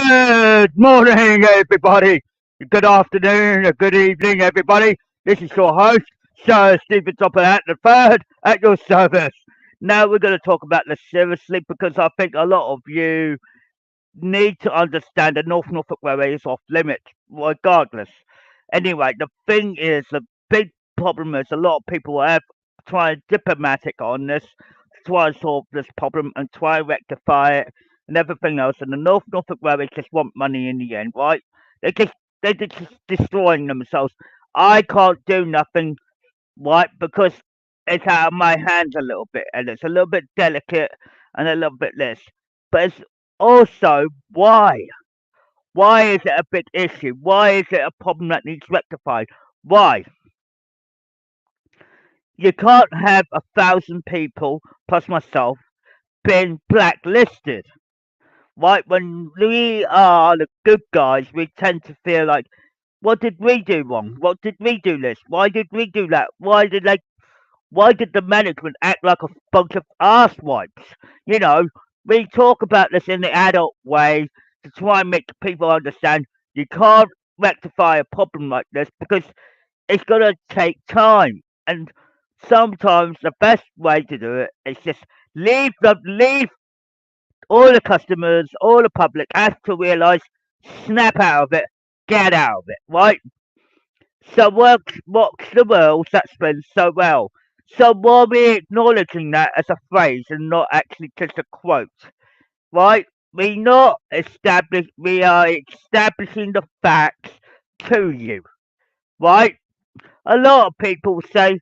Good morning, everybody. Good afternoon, good evening, everybody. This is your host, Sir Stephen Topham at the third at your service. Now we're going to talk about this seriously because I think a lot of you need to understand the North Norfolk Railway is off limits, regardless. Anyway, the thing is, the big problem is a lot of people have tried diplomatic on this, try and solve this problem and try and rectify it and everything else. And the North Norfolk Railway just want money in the end, right? They just they're just destroying themselves. I can't do nothing, right? Because it's out of my hands a little bit, and it's a little bit delicate and a little bit less. But it's also why? Why is it a big issue? Why is it a problem that needs rectified? Why? You can't have 1,000 people plus myself been blacklisted. Right? When we are the good guys, we tend to feel like, what did we do wrong? What did we do this? Why did we do that? Why did the management act like a bunch of asswipes? You know, we talk about this in the adult way to try and make people understand you can't rectify a problem like this because it's going to take time. And sometimes the best way to do it is just leave all the customers, all the public have to realise, snap out of it, get out of it, right? So what's the world that spins so well? So why are we acknowledging that as a phrase and not actually just a quote, right? We are establishing the facts to you, right? A lot of people say,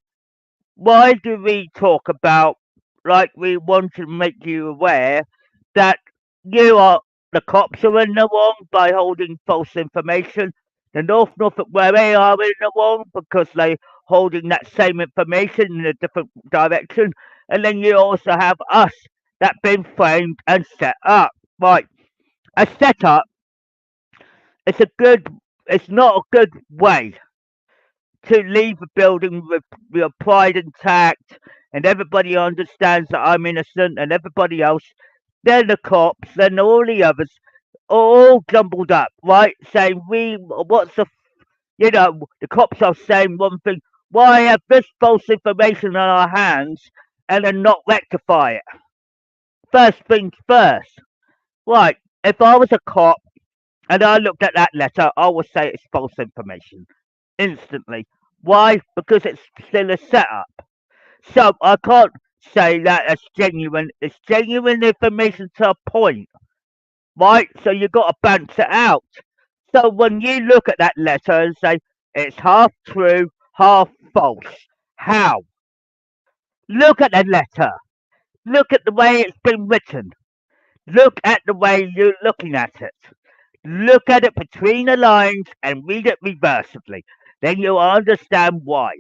why do we talk about, like we want to make you aware that you are, the cops are in the wrong by holding false information. The North Norfolk Railway are in the wrong because they holding that same information in a different direction. And then you also have us that been framed and set up. Right. A setup it's a good it's not a good way to leave a building with your pride intact and everybody understands that I'm innocent and everybody else, then the cops, then all the others are all jumbled up, right? Saying the cops are saying one thing, why have this false information in our hands and then not rectify it? First things first, right? If I was a cop and I looked at that letter, I would say it's false information instantly. Why? Because it's still a setup. So I can't say that it's genuine. It's genuine information to a point, right? So you've got to balance it out. So when you look at that letter and say it's half true, half false, how? Look at the letter. Look at the way it's been written. Look at the way you're looking at it. Look at it between the lines and read it reversibly. Then you'll understand why.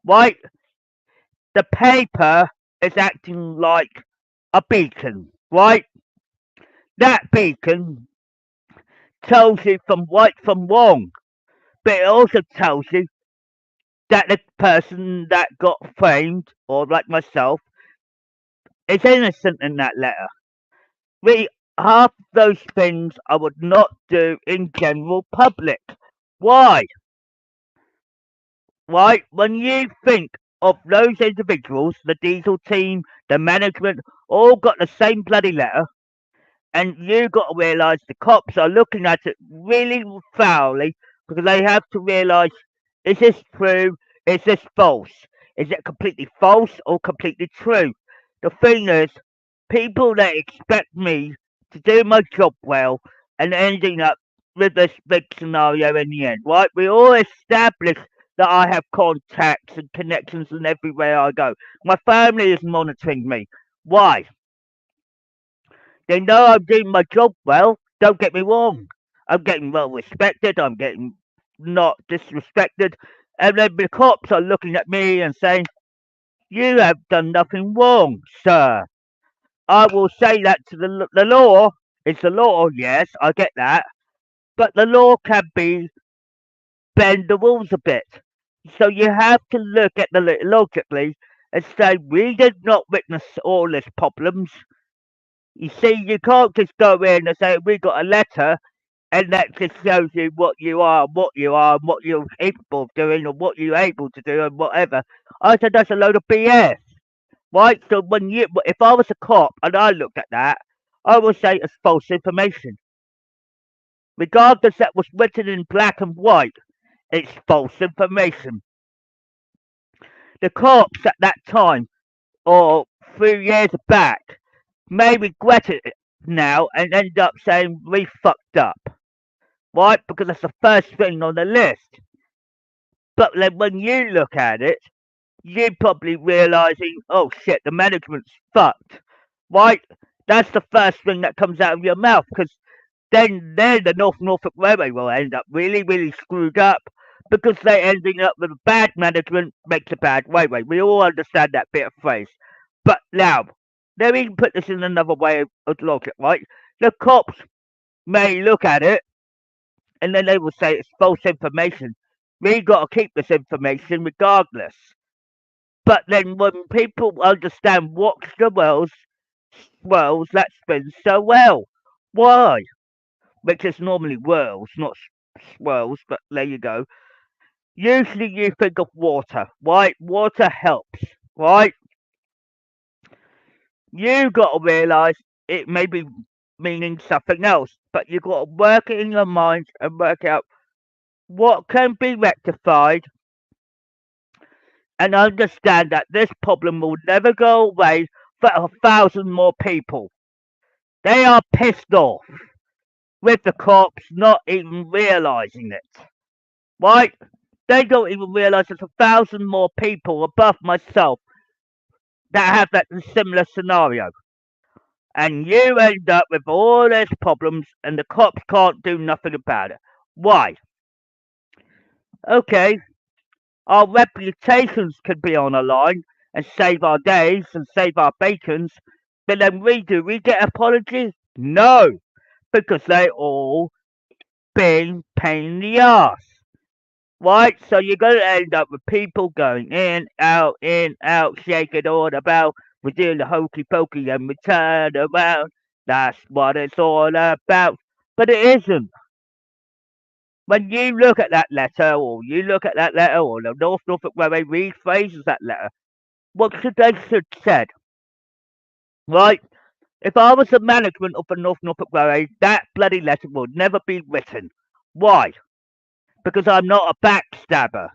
Right? The paper is acting like a beacon, right? That beacon tells you from right from wrong, but it also tells you that the person that got framed, or like myself, is innocent in that letter. We half those things I would not do in general public. Why? Right? When you think of those individuals, the diesel team, the management, all got the same bloody letter, and you got to realise the cops are looking at it really foully because they have to realise, is this true? Is this false? Is it completely false or completely true? The thing is, people that expect me to do my job well and ending up with this big scenario in the end, right? We all establish that I have contacts and connections in everywhere I go. My family is monitoring me. Why? They know I'm doing my job well. Don't get me wrong. I'm getting well respected. I'm getting not disrespected. And then the cops are looking at me and saying, you have done nothing wrong, sir. I will say that to the law. It's the law, yes, I get that. But the law can be bend the rules a bit. So you have to look at the logically and say, we did not witness all these problems. You see, you can't just go in and say, we got a letter, and that just shows you what you are, and what you are, and what you're capable of doing, or what you're able to do, and whatever. I said that's a load of BS, right? So if I was a cop and I looked at that, I would say it's false information. Regardless that was written in black and white, it's false information. The cops at that time, or 3 years back, may regret it now and end up saying we fucked up, right? Because that's the first thing on the list. But then when you look at it, you're probably realizing, oh shit, the management's fucked, right? That's the first thing that comes out of your mouth, because then the North Norfolk Railway will end up really, really screwed up, because they ending up with bad management makes a bad railway. We all understand that bit of phrase. But now, let me put this in another way of logic, right? The cops may look at it and then they will say it's false information. We got to keep this information regardless. But then when people understand what swirls, that spins so well. Why? Which is normally whirls, not swirls, but there you go. Usually you think of water, right? Water helps, right? You got to realise it may be meaning something else, but you got to work it in your mind and work out what can be rectified and understand that this problem will never go away for 1,000 more people. They are pissed off with the cops not even realising it, right? They don't even realise there's 1,000 more people above myself that have that similar scenario. And you end up with all these problems and the cops can't do nothing about it. Why? Okay, our reputations could be on the line and save our days and save our bacons, but then we get apologies? No, because they all been pain in the ass. Right? So you're going to end up with people going in, out, shaking all about. We're doing the hokey pokey and we turn around. That's what it's all about. But it isn't. When you look at that letter, or the North Norfolk Railway rephrases that letter, what should they have said? Right? If I was the management of the North Norfolk Railway, that bloody letter would never be written. Why? Because I'm not a backstabber.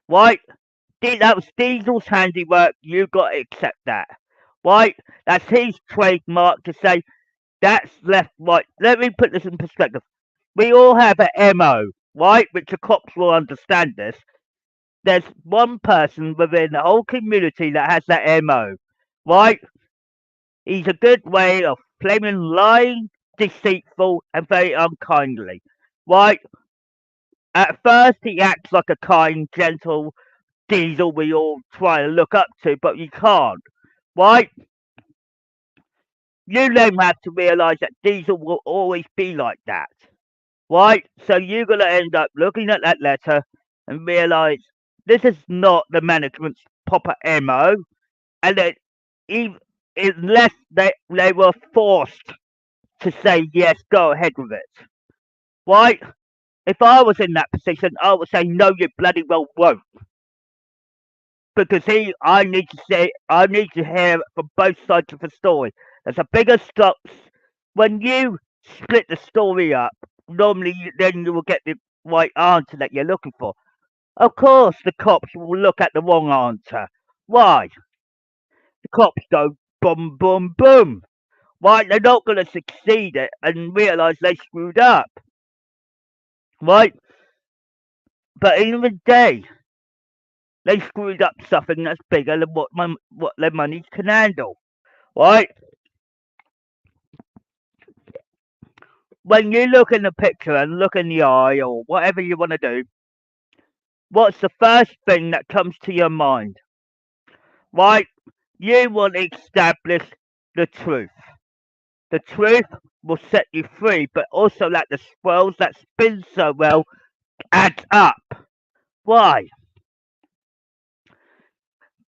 Right? That was Diesel's handiwork. You got to accept that. Right? That's his trademark to say that's left, right. Let me put this in perspective. We all have an MO, right? Which the cops will understand this. There's one person within the whole community that has that MO, right? He's a good way of flaming lying, deceitful, and very unkindly, right? At first, he acts like a kind, gentle Diesel we all try to look up to, but you can't, right? You then have to realise that Diesel will always be like that, right? So you're going to end up looking at that letter and realise this is not the management's proper MO, and that even, unless they were forced to say, yes, go ahead with it, right? If I was in that position, I would say, no, you bloody well won't. Because I need to hear it from both sides of the story. There's a bigger stop. When you split the story up, normally then you will get the right answer that you're looking for. Of course, the cops will look at the wrong answer. Why? The cops go boom, boom, boom. Right? They're not going to succeed it and realise they screwed up. Right? But even they screwed up something that's bigger than what their money can handle. Right? When you look in the picture and look in the eye or whatever you want to do, what's the first thing that comes to your mind? Right? You want to establish the truth. The truth will set you free, but also that the swirls that spin so well adds up. Why?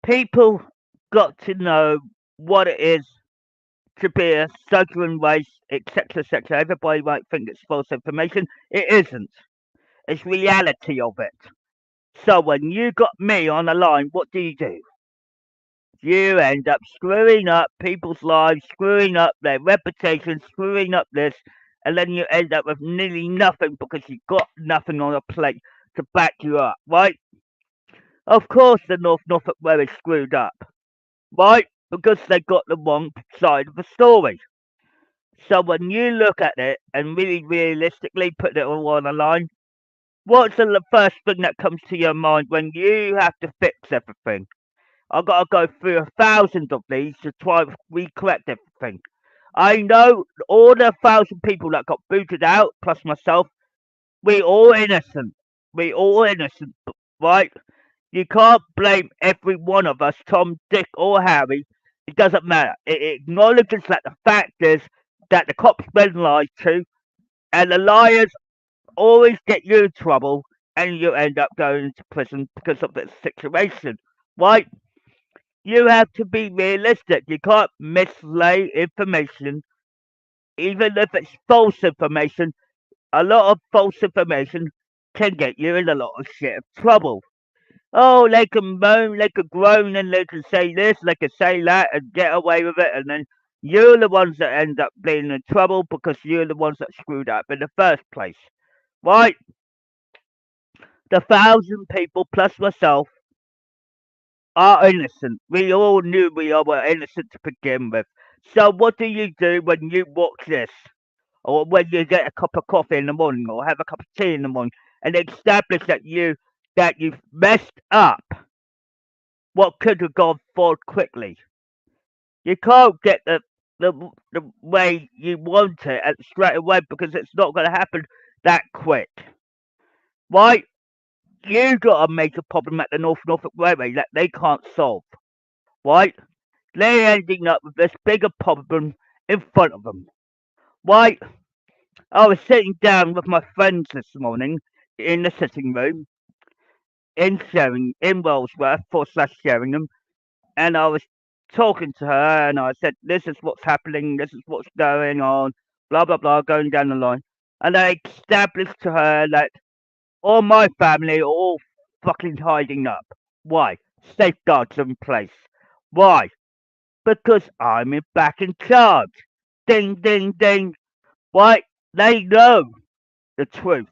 People got to know what it is to be a southern race, etc., etc. Everybody might think it's false information. It isn't. It's reality of it. So when you got me on the line, what do? You end up screwing up people's lives, screwing up their reputation, screwing up this, and then you end up with nearly nothing because you got nothing on a plate to back you up, right? Of course, the North Norfolk Railway screwed up, right? Because they got the wrong side of the story. So when you look at it and really realistically put it all on the line, what's the first thing that comes to your mind when you have to fix everything? I've got to go through 1,000 of these to try and recorrect everything. I know all the 1,000 people that got booted out, plus myself, we all innocent. We all innocent, right? You can't blame every one of us, Tom, Dick, or Harry. It doesn't matter. It acknowledges that the fact is that the cops been lied to, and the liars always get you in trouble, and you end up going into prison because of this situation, right? You have to be realistic. You can't mislay information, even if it's false information. A lot of false information can get you in a lot of shit of trouble. Oh, they can moan, they can groan, and they can say this, they can say that, and get away with it, and then you're the ones that end up being in trouble because you're the ones that screwed up in the first place. Right? The 1,000 people plus myself are innocent. We all knew we all were innocent to begin with. So what do you do when you watch this? Or when you get a cup of coffee in the morning or have a cup of tea in the morning and establish that you've messed up what could have gone forward quickly. You can't get the way you want it straight away because it's not going to happen that quick. Right? You got a major problem at the North Norfolk Railway that they can't solve. Right? They're ending up with this bigger problem in front of them. Right? I was sitting down with my friends this morning in the sitting room in Wellsworth for slash Sheringham, and I was talking to her, and I said, "This is what's happening. This is what's going on. Blah blah blah." Going down the line, and I established to her that all my family are all fucking hiding up. Why? Safeguards in place. Why? Because I'm back in charge. Ding ding ding. Why? They know the truth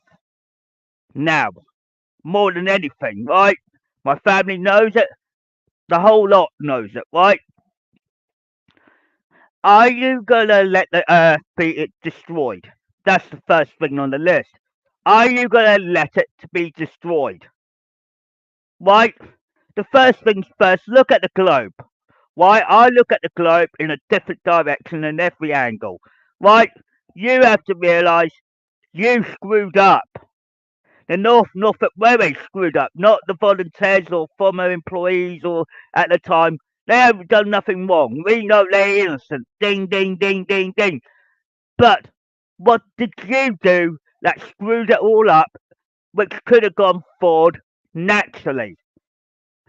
now more than anything, right? My family knows it. The whole lot knows it, right? Are you gonna let the Earth be destroyed? That's the first thing on the list. Are you gonna let it be destroyed? Right? The first things first, look at the globe. Right? I look at the globe in a different direction in every angle. Right? You have to realise you screwed up. The North Norfolk Railway screwed up, not the volunteers or former employees or at the time. They haven't done nothing wrong. We know they're innocent. Ding, ding, ding, ding, ding. But what did you do that screwed it all up, which could have gone forward naturally?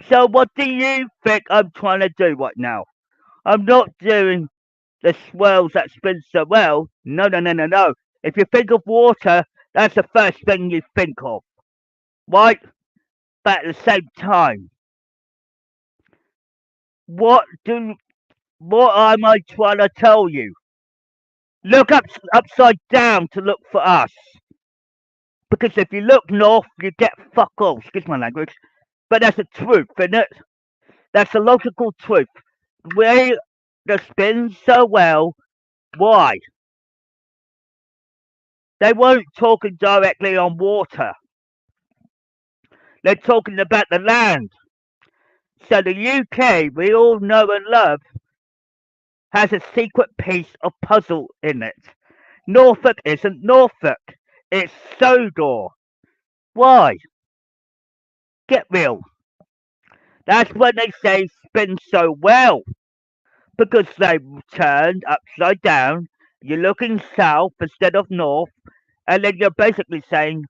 So what do you think I'm trying to do right now? I'm not doing the swirls that spin so well. No, no, no, no, no. If you think of water, that's the first thing you think of, right? But at the same time, what do what am I trying to tell you? Look upside down to look for us. Because if you look north, you get fuck all. Excuse my language. But that's the truth, isn't it? That's the logical truth. The way they spin so well, why? They weren't talking directly on water. They're talking about the land. So the UK, we all know and love, has a secret piece of puzzle in it. Norfolk isn't Norfolk. It's Sodor. Why? Get real. That's when they say spin so well. Because they turned upside down. You're looking south instead of north. And then you're basically saying,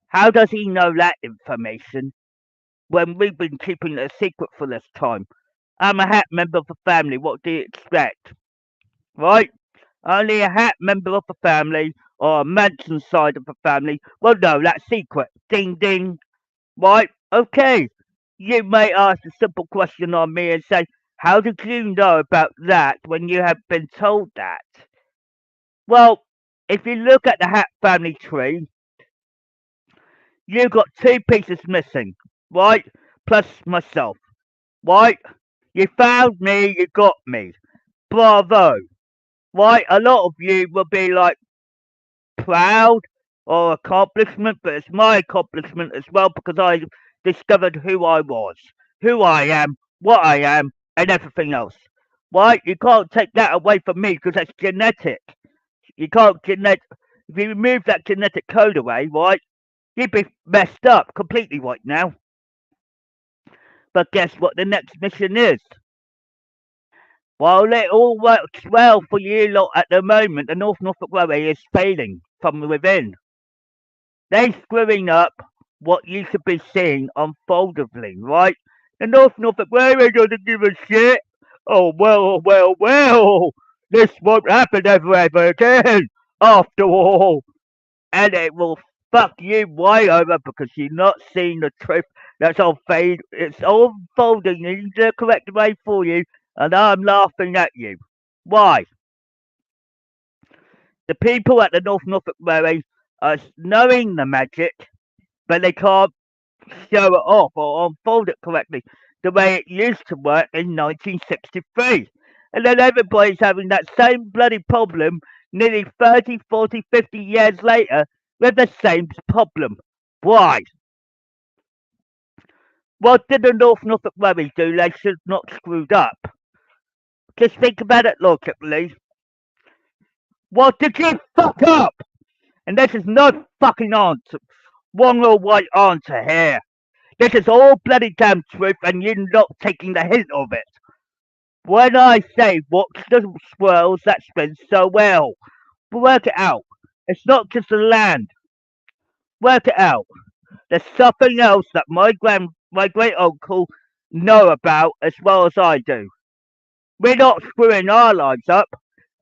how does he know that information when we've been keeping it a secret for this time? I'm a Hatt member of the family. What do you expect? right? Only a Hatt member of the family or a Manson side of the family will know that secret. Ding ding. Right? Okay. You may ask a simple question on me and say, how did you know about that when you have been told that? Well, if you look at the Hatt family tree, you got two pieces missing, right? Plus myself, right? You found me, you got me. Bravo, right? A lot of you will be like proud or accomplishment, but it's my accomplishment as well because I discovered who I was, who I am, what I am, and everything else. Right? You can't take that away from me because that's genetic. You can't genetic. If you remove that genetic code away, right, you'd be messed up completely right now. But guess what the next mission is? While it all works well for you lot at the moment, the North Norfolk Railway is failing from within. They're screwing up what you should be seeing unfoldably, right? The North Norfolk Railway doesn't give a shit. Oh, well. This won't happen ever again, after all. And it will fuck you way over because you're not seeing the truth that's unfolding. It's all unfolding in the correct way for you, and I'm laughing at you. Why? The people at the North Norfolk Railway are knowing the magic, but they can't show it off or unfold it correctly the way it used to work in 1963. And then everybody's having that same bloody problem nearly 30, 40, 50 years later with the same problem. Why? What did the North Norfolk Railway do they should not screwed up? Just think about it logically. What did you fuck up? And this is no fucking answer. Wrong or right answer here. This is all bloody damn truth and you're not taking the hint of it. When I say watch the swirls that spin so well, work it out. It's not just the land. Work it out. There's something else that my great uncle know about as well as I do. We're not screwing our lives up.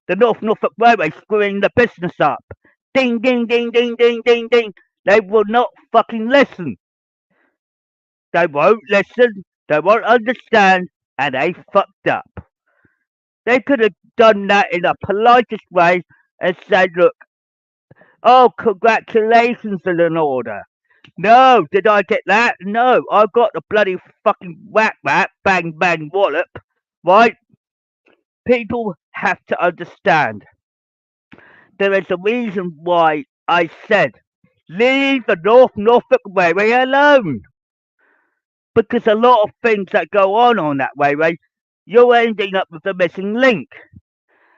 The North Norfolk Railway screwing the business up. Ding ding ding ding ding ding ding. They will not fucking listen. They won't listen. They won't understand, and they fucked up. They could have done that in a politest way and said, "Look, oh, congratulations are in order." No, did I get that? No, I got the bloody fucking whack whack, bang bang wallop, right? People have to understand. There is a reason why I said, leave the North Norfolk Railway alone. Because a lot of things that go on that railway, you're ending up with a missing link.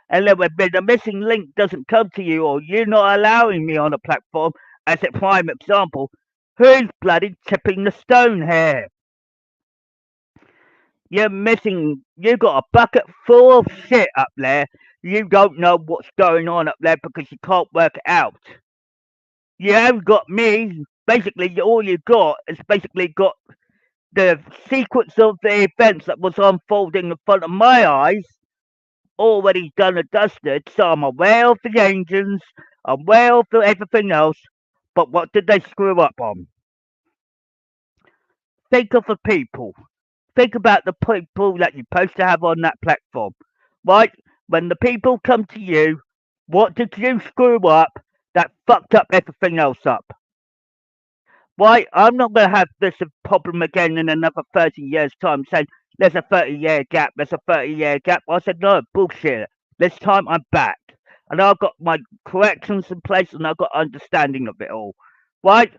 And then when the missing link doesn't come to you or you're not allowing me on a platform, as a prime example, who's bloody tipping the stone here? You're missing, you've got a bucket full of shit up there. You don't know what's going on up there because you can't work it out. You haven't got me. Basically, all you got is basically got the sequence of the events that was unfolding in front of my eyes already done and dusted, so I'm aware of the engines, aware of everything else, but what did they screw up on? Think of the people. Think about the people that you're supposed to have on that platform. Right? When the people come to you, what did you screw up that fucked up everything else up? Right? I'm not going to have this problem again in another 30 years' time saying, there's a 30-year gap, there's a 30-year gap. I said, no, bullshit. This time I'm back. And I've got my corrections in place and I've got understanding of it all. Right?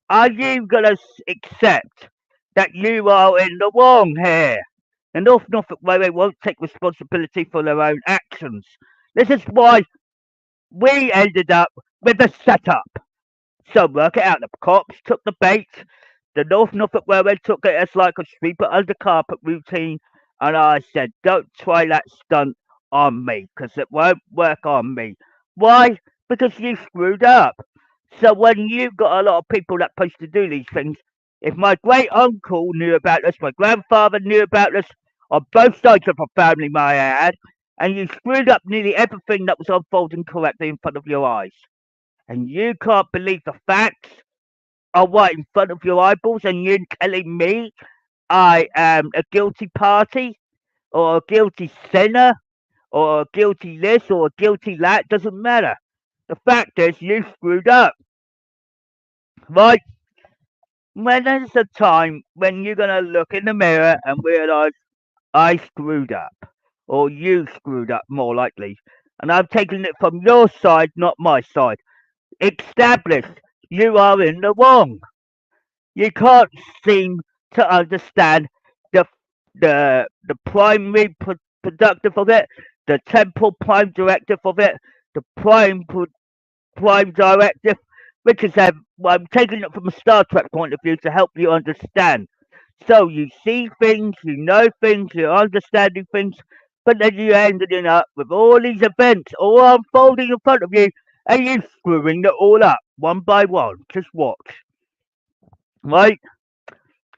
Are you going to accept that you are in the wrong here? The North Norfolk Railway won't take responsibility for their own actions. This is why we ended up with a setup. So work it out. The cops took the bait. The North Norfolk Railway took it as like a sweep it under carpet routine. And I said, don't try that stunt on me because it won't work on me. Why? Because you screwed up. So when you've got a lot of people that supposed to do these things, if my great uncle knew about this, my grandfather knew about this, on both sides of the family, may I add, and you screwed up nearly everything that was unfolding correctly in front of your eyes. And you can't believe the facts are right in front of your eyeballs, and you're telling me I am a guilty party, or a guilty sinner, or a guilty this, or a guilty that, doesn't matter. The fact is, you screwed up, right? When there's a time when you're gonna look in the mirror and realize I screwed up, or you screwed up, more likely, and I've taken it from your side, not my side. Established, you are in the wrong. You can't seem to understand the the primary productive of it, the temporal prime directive of it, the prime directive, which is I'm taking it from a Star Trek point of view to help you understand. So you see things, you know things, you're understanding things, but then you ended up with all these events all unfolding in front of you, and you screwing it all up one by one. Just watch, right?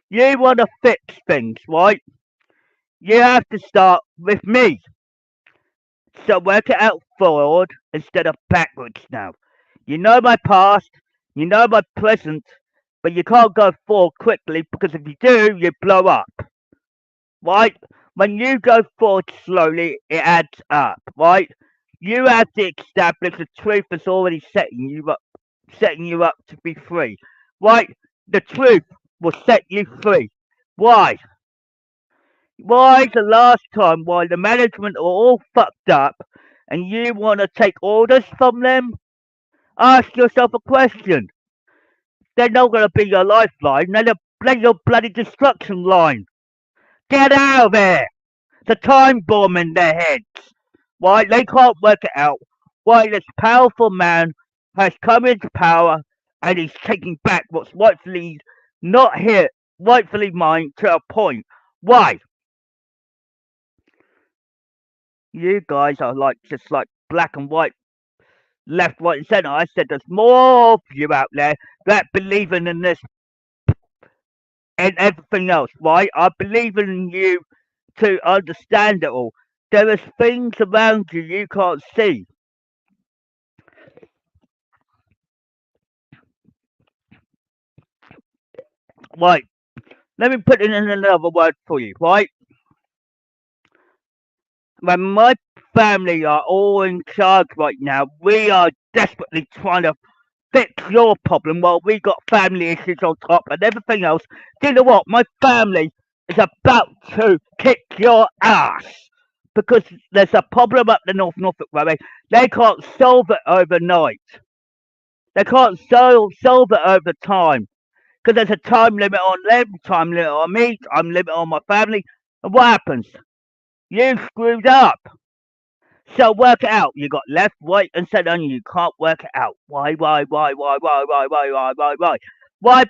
You want to fix things, right? You have to start with me. So work it out forward instead of backwards now. You know my past, you know my present, but you can't go forward quickly because if you do, you blow up, right? When you go forward slowly, it adds up, right? You have to establish the truth that's already setting you up to be free, right? The truth will set you free. Why? Why the last time why the management are all fucked up and you want to take orders from them? Ask yourself a question. They're not going to be your lifeline, they're your bloody destruction line. Get out of there! It's a time bomb in their heads. Why? They can't work it out. Why this powerful man has come into power and he's taking back what's rightfully not here, rightfully mine to a point. Why? You guys are like just like black and white, left, right, and centre. I said there's more of you out there that believing in this and everything else, right? I believe in you to understand it all. There is things around you you can't see. Right. Let me put it in another word for you, right? When my family are all in charge right now, we are desperately trying to fix your problem while we got family issues on top and everything else. Do you know what? My family is about to kick your ass because there's a problem up the North Norfolk Railway. They can't solve it overnight. They can't solve it over time because there's a time limit on them, time limit on me, time limit on my family. And what happens? You screwed up. So work it out. You got left, right, and centre, and you can't work it out. Why? Why?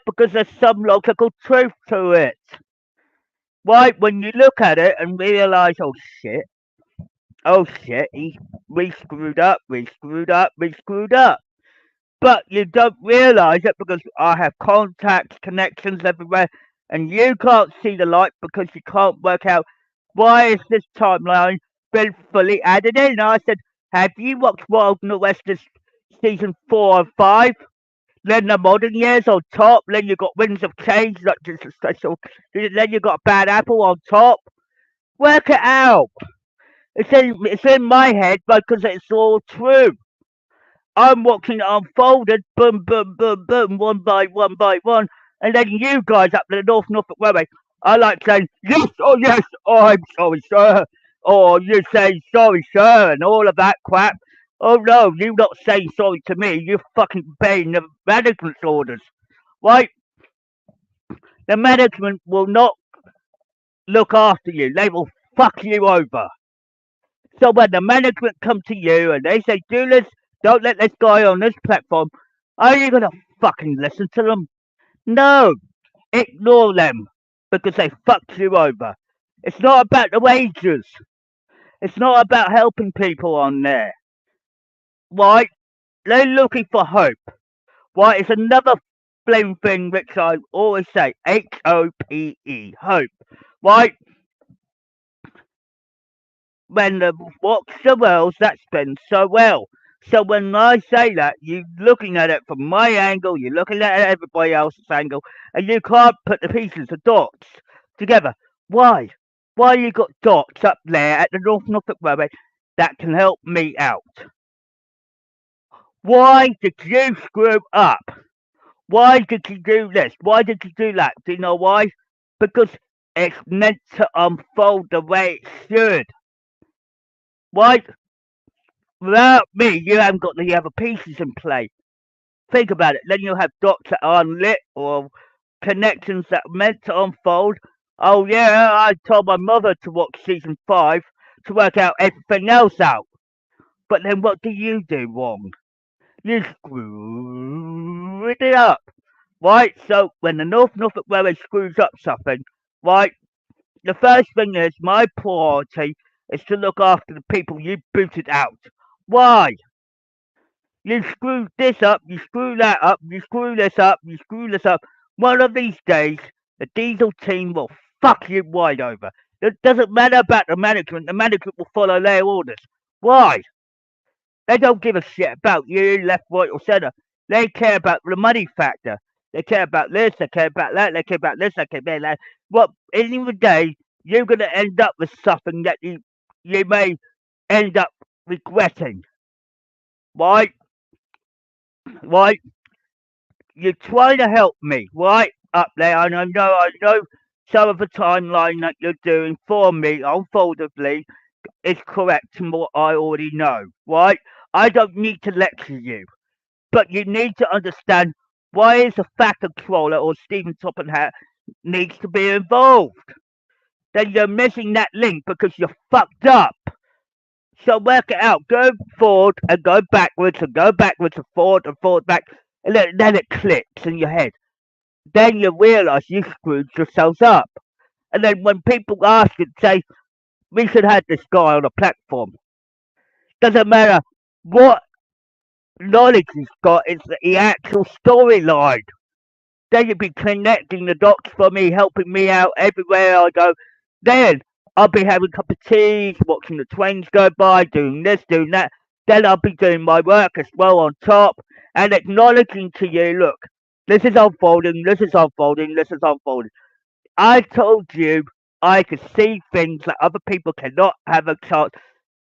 Because there's some logical truth to it. Why? When you look at it and realise, oh shit, we screwed up. But you don't realise it because I have contacts, connections everywhere, and you can't see the light because you can't work out why is this timeline been fully added in. I said, have you watched Wild in the West this season 4 and 5? Then the modern years on top. Then you got Winds of Change, not just a special. Then you got Bad Apple on top. Work it out. It's in my head because it's all true. I'm watching it unfolded, boom, boom, boom, boom, one by one, and then you guys up the North Norfolk Railway are like saying, yes, oh, I'm sorry, sir, or you say, sorry, sir, and all of that crap. Oh no, you're not saying sorry to me, you're fucking obeying the management's orders, right? The management will not look after you, they will fuck you over. So when the management come to you and they say, do this, don't let this guy on this platform, are you going to fucking listen to them? No, ignore them because they fucked you over. It's not about the wages. It's not about helping people on there. Right? They're looking for hope. Right? It's another blame thing which I always say, HOPE, hope. Right? watch the worlds that spin so well. So when I say that, you're looking at it from my angle, you're looking at everybody else's angle, and you can't put the pieces of dots together. Why? Why you got dots up there at the North Norfolk Railway that can help me out? Why did you screw up? Why did you do this? Why did you do that? Do you know why? Because it's meant to unfold the way it should. Why? Without me, you haven't got the other pieces in play. Think about it. Then you'll have dots that are unlit or connections that are meant to unfold. Oh yeah, I told my mother to watch season 5 to work out everything else out. But then what do you do wrong? You screw it up. Right? So when the North Norfolk Railway screws up something, right, the first thing is my priority is to look after the people you booted out. Why? You screw this up, you screw that up, you screw this up, you screw this up. One of these days, the diesel team will fuck you wide over. It doesn't matter about the management will follow their orders. Why? They don't give a shit about you, left, right, or centre. They care about the money factor. They care about this, they care about that, they care about this, they care about that. Well, at the end of the day, you're going to end up with something that you may end up regretting. Right? Right? You're trying to help me, right? Up there, and I know some of the timeline that you're doing for me, unfoldably, is correct from what I already know, right? I don't need to lecture you. But you need to understand why is a fat controller or Stephen Topham Hatt needs to be involved. Then you're missing that link because you're fucked up. So work it out. Go forward and go backwards and go backwards and forward back. And then it clicks in your head. Then you realise you screwed yourselves up. And then when people ask and say, we should have this guy on a platform, doesn't matter what knowledge he's got, it's the actual storyline. Then you'd be connecting the dots for me, helping me out everywhere I go. Then I'll be having a cup of tea, watching the trains go by, doing this, doing that. Then I'll be doing my work as well on top and acknowledging to you, look, this is unfolding, this is unfolding, this is unfolding. I told you I could see things that other people cannot have a chance.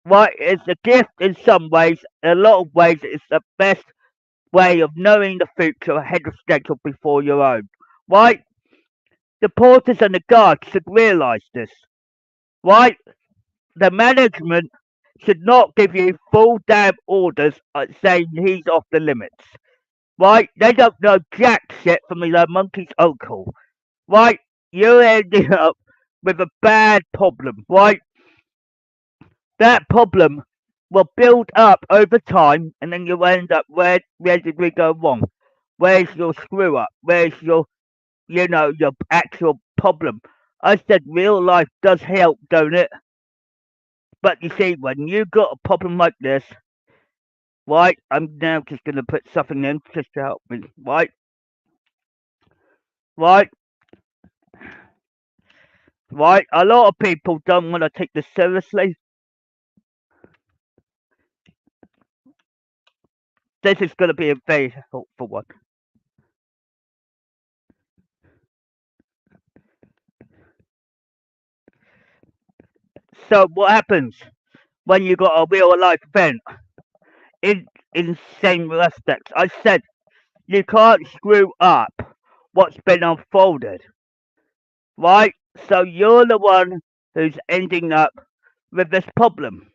Right, it's a gift in some ways. In a lot of ways, it's the best way of knowing the future ahead of schedule before your own. Right? The porters and the guards should realise this. Right? The management should not give you full damn orders saying he's off the limits. Right? They don't know jack shit from the monkey's uncle. Right? You're ending up with a bad problem. Right? That problem will build up over time and then you'll end up where did we go wrong? Where's your screw up? Where's your your actual problem? I said real life does help, don't it? But you see, when you got a problem like this, right, I'm now just gonna put something in just to help me. Right, right. A lot of people don't want to take this seriously. This is gonna be a very helpful one. So what happens when you got a real life event? In same respects. I said you can't screw up what's been unfolded, right? So you're the one who's ending up with this problem,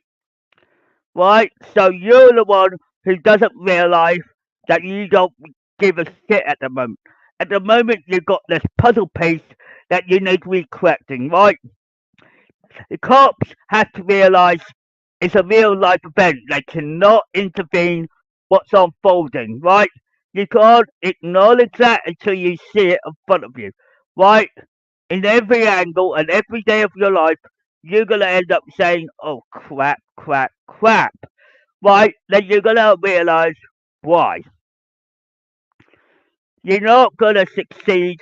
right? So you're the one who doesn't realize that you don't give a shit at the moment. At the moment, you've got this puzzle piece that you need recorrecting, right? The cops have to realize it's a real life event. They cannot intervene what's unfolding, right? You can't acknowledge that until you see it in front of you, right? In every angle and every day of your life, you're gonna end up saying, "Oh crap, crap, crap," right? Then you're gonna realize why. You're not gonna succeed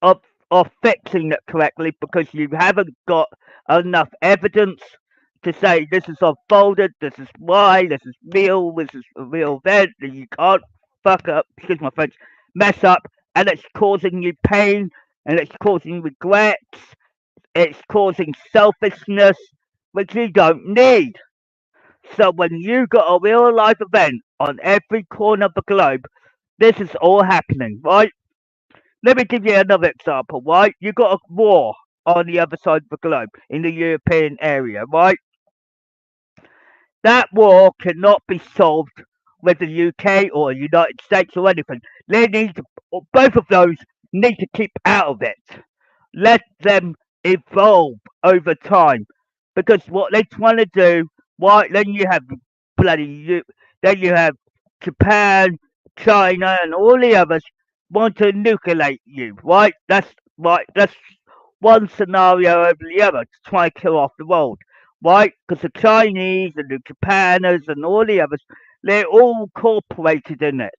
of of fixing it correctly because you haven't got enough evidence to say this is unfolded, this is why, this is real, this is a real event, and you can't fuck up, excuse my French, mess up, and it's causing you pain, and it's causing regrets, it's causing selfishness, which you don't need. So when you got a real life event on every corner of the globe, this is all happening, right? Let me give you another example, right? You got a war on the other side of the globe in the European area, right? That war cannot be solved with the UK or the United States or anything. They need to, or both of those need to keep out of it. Let them evolve over time. Because what they're trying to do, why then you have then you have Japan, China, and all the others want to nucleate you, right? That's right. That's one scenario over the other to try and kill off the world, right? Because the Chinese and the Japanners and all the others, they're all incorporated in it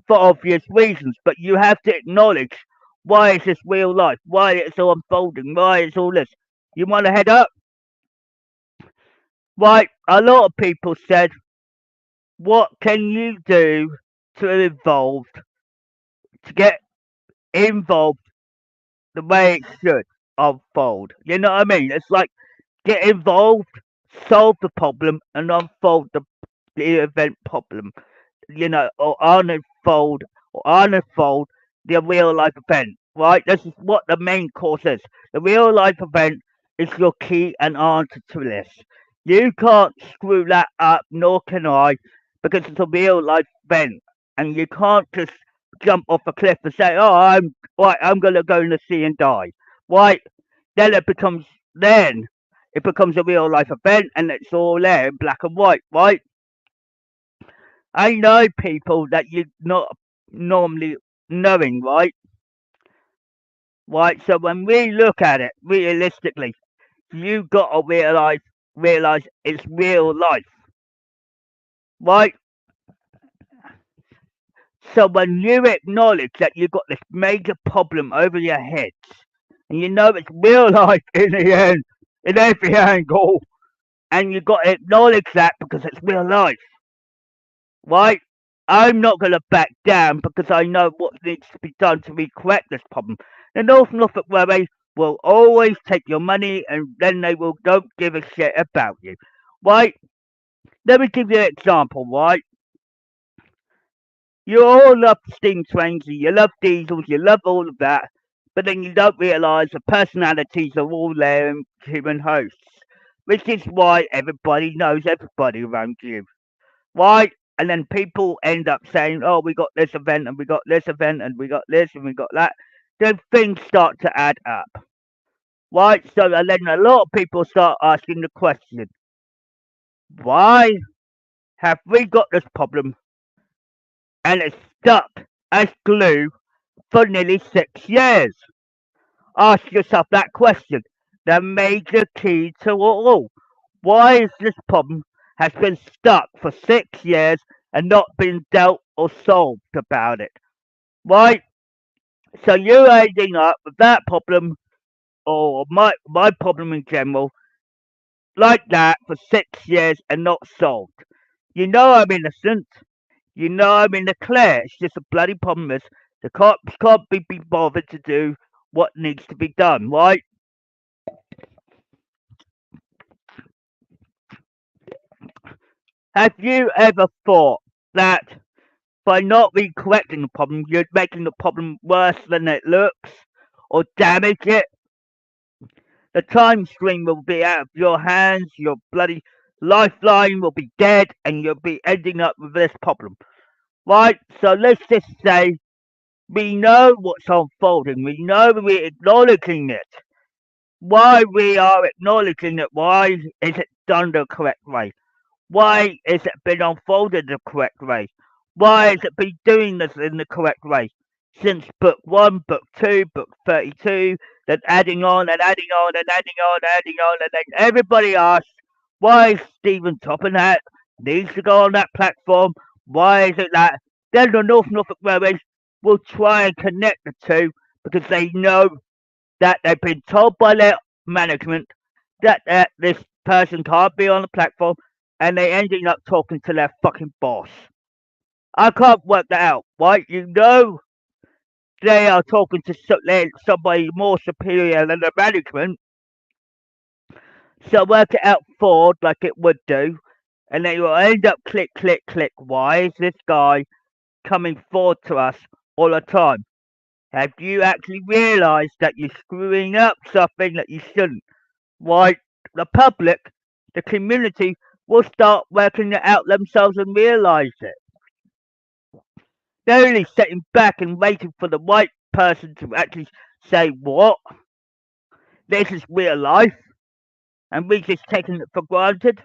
for obvious reasons. But you have to acknowledge why is this real life? Why it's all unfolding? Why it's all this? You want to head up? Right, a lot of people said, what can you do to get involved the way it should unfold? You know what I mean? It's like get involved, solve the problem, and unfold the event problem. Or unfold the real life event, right? This is what the main course is. The real life event is your key and answer to this. You can't screw that up, nor can I, because it's a real life event, and you can't just jump off a cliff and say, "Oh, I'm gonna go in the sea and die." Right? Then then it becomes a real life event, and it's all there in black and white, right? I know people that you're not normally knowing, right? Right. So when we look at it realistically, you gotta realize it's real life, right? So when you acknowledge that you've got this major problem over your heads, and you know it's real life in the end, in every angle, and you got to acknowledge that because it's real life, right? I'm not going to back down because I know what needs to be done to correct this problem. The North Norfolk Railway will always take your money and then they will don't give a shit about you, right? Let me give you an example, right? You all love steam trains, you love diesels, you love all of that, but then you don't realise the personalities are all there in human hosts, which is why everybody knows everybody around you, right? And then people end up saying, "Oh, we got this event, and we got this event, and we got this, and we got that." Then things start to add up, right? So and then a lot of people start asking the question, "Why have we got this problem and it's stuck as glue for nearly 6 years?" Ask yourself that question. The major key to it all. Why is this problem has been stuck for 6 years and not been dealt or solved about it? Right? So you're ending up with that problem or my problem in general like that for 6 years and not solved. You know I'm innocent. You know I'm in the clear. It's just a bloody problem is they can't be bothered to do what needs to be done, right? Have you ever thought that by not correcting the problem, you're making the problem worse than it looks or damage it? The time stream will be out of your hands, your bloody lifeline will be dead, and you'll be ending up with this problem. Right? So let's just say we know what's unfolding, we know we're acknowledging it. Why we are acknowledging it, why is it done the correct way? Why is it been unfolded the correct way? Why has it been doing this in the correct way? Since book one, book two, book 32, then adding on and adding on and adding on and adding on, and then everybody asks, why Stephen Topham needs to go on that platform? Why is it that? Then the North Norfolk Railways will try and connect the two because they know that they've been told by their management that this person can't be on the platform, and they ending up talking to their fucking boss. I can't work that out, right? You know they are talking to somebody more superior than the management, so work it out forward like it would do, and then you'll end up click, click, click. Why is this guy coming forward to us all the time? Have you actually realised that you're screwing up something that you shouldn't? Why, the public, the community, will start working it out themselves and realise it. They're only sitting back and waiting for the right person to actually say, what? This is real life, and we just taking it for granted.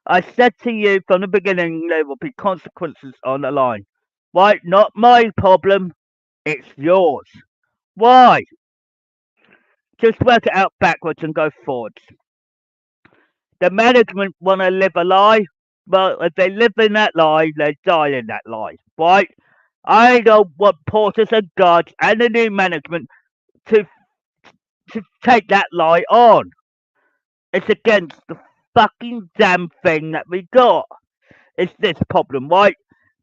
I said to you from the beginning there will be consequences on the line. Why? Not my problem, it's yours. Why? Just work it out backwards and go forwards. The management want to live a lie. Well, if they live in that lie, they die in that lie. Right? I don't want porters and guards and the new management to take that lie on. It's against the fucking damn thing that we got. It's this problem, right?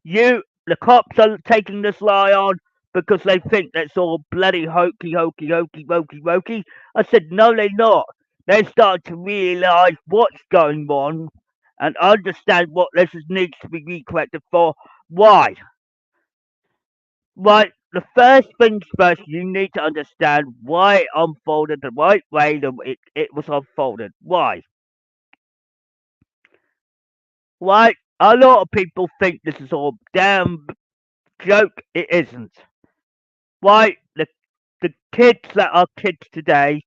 The cops are taking this lie on because they think that's all bloody hokey, hokey, hokey, wokey, wokey. I said, no, they're not. They're starting to realise what's going on and understand what this needs to be recorrected for. Why? Right, the first things first, you need to understand why it unfolded the right way that it was unfolded. Why? Right? A lot of people think this is all damn joke. It isn't. Why? The kids that are kids today,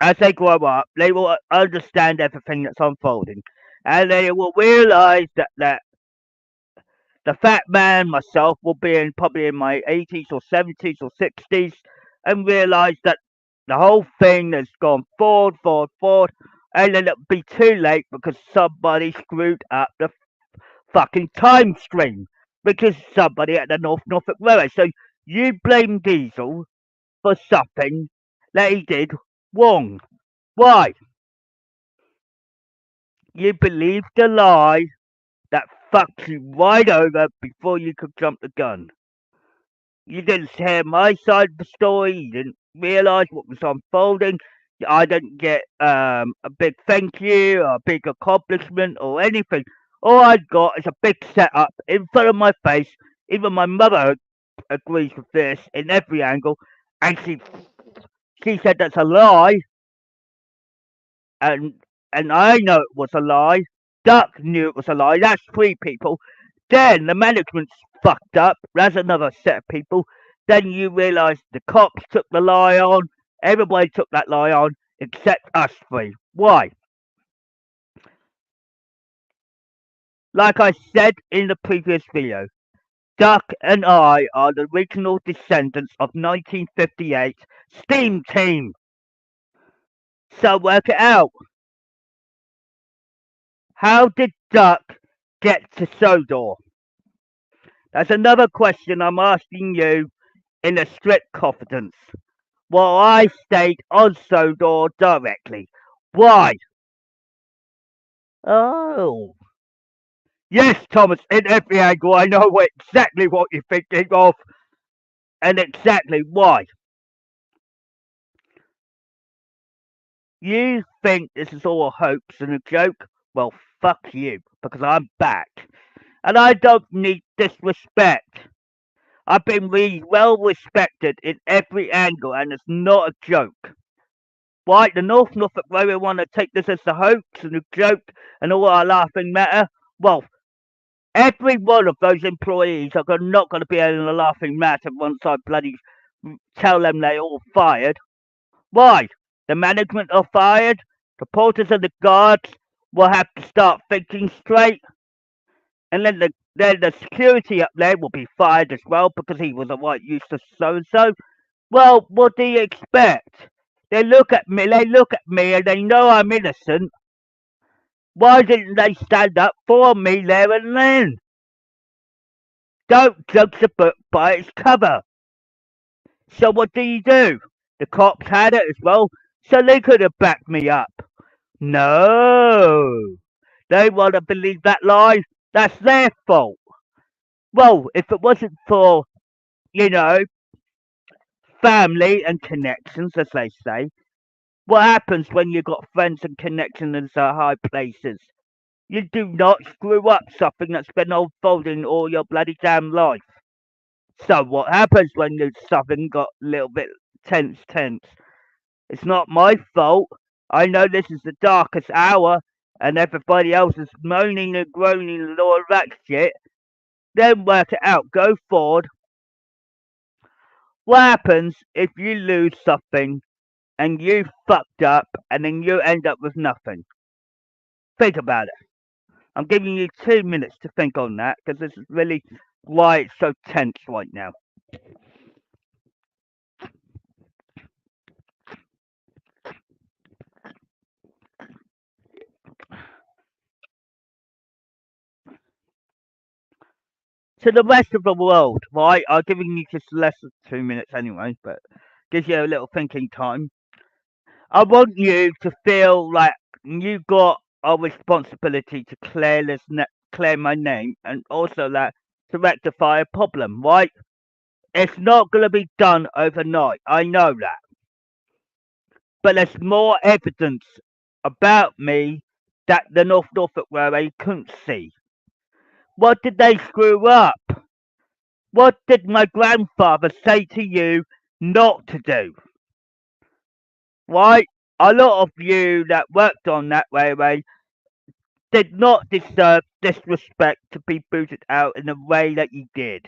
as they grow up, they will understand everything that's unfolding. And they will realise that the fat man, myself, will be probably in my 80s or 70s or 60s and realise that the whole thing has gone forward, forward, forward, and then it'll be too late because somebody screwed up the fucking time stream because somebody at the North Norfolk Railway. So you blame Diesel for something that he did wrong. Why? You believed the lie that fucked you right over before you could jump the gun. You didn't hear my side of the story. You didn't realise what was unfolding. I didn't get a big thank you, a big accomplishment, or anything. All I got is a big setup in front of my face. Even my mother agrees with this in every angle, and she said that's a lie, and I know it was a lie. Duck knew it was a lie. That's three people. Then the management's fucked up. That's another set of people. Then you realise the cops took the lie on. Everybody took that lie on except us three. Why? Like I said in the previous video, Duck and I are the original descendants of 1958 Steam Team. So work it out. How did Duck get to Sodor? That's another question I'm asking you in a strict confidence. Well, I stayed on Sodor directly. Why? Oh. Yes, Thomas, in every angle I know exactly what you're thinking of and exactly why. You think this is all a hoax and a joke? Well, fuck you, because I'm back. And I don't need disrespect. I've been really well respected in every angle, and it's not a joke. Why? The North Norfolk Railway want to take this as a hoax and a joke and all our laughing matter? Well, every one of those employees are not going to be in the laughing matter once I bloody tell them they're all fired. Why? The management are fired. The porters and the guards will have to start thinking straight. And then the security up there will be fired as well because he was a white useless so and so. Well, what do you expect? They look at me, and they know I'm innocent. Why didn't they stand up for me there and then? Don't judge the book by its cover. So what do? The cops had it as well, so they could have backed me up. No. They want to believe that lie. That's their fault. Well, if it wasn't for, you know, family and connections, as they say, what happens when you've got friends and connections in so high places? You do not screw up something that's been unfolding all your bloody damn life. So what happens when you something got a little bit tense? It's not my fault. I know this is the darkest hour and everybody else is moaning and groaning and all that shit. Then work it out. Go forward. What happens if you lose something and you fucked up and then you end up with nothing? Think about it. I'm giving you 2 minutes to think on that because this is really why it's so tense right now. To the rest of the world, right? I'm giving you just less than 2 minutes anyway, but gives you a little thinking time. I want you to feel like you got a responsibility to clear my name and also that to rectify a problem, right? It's not going to be done overnight. I know that. But there's more evidence about me that the North Norfolk Railway couldn't see. What did they screw up? What did my grandfather say to you not to do? Right? A lot of you that worked on that railway did not deserve disrespect to be booted out in the way that you did.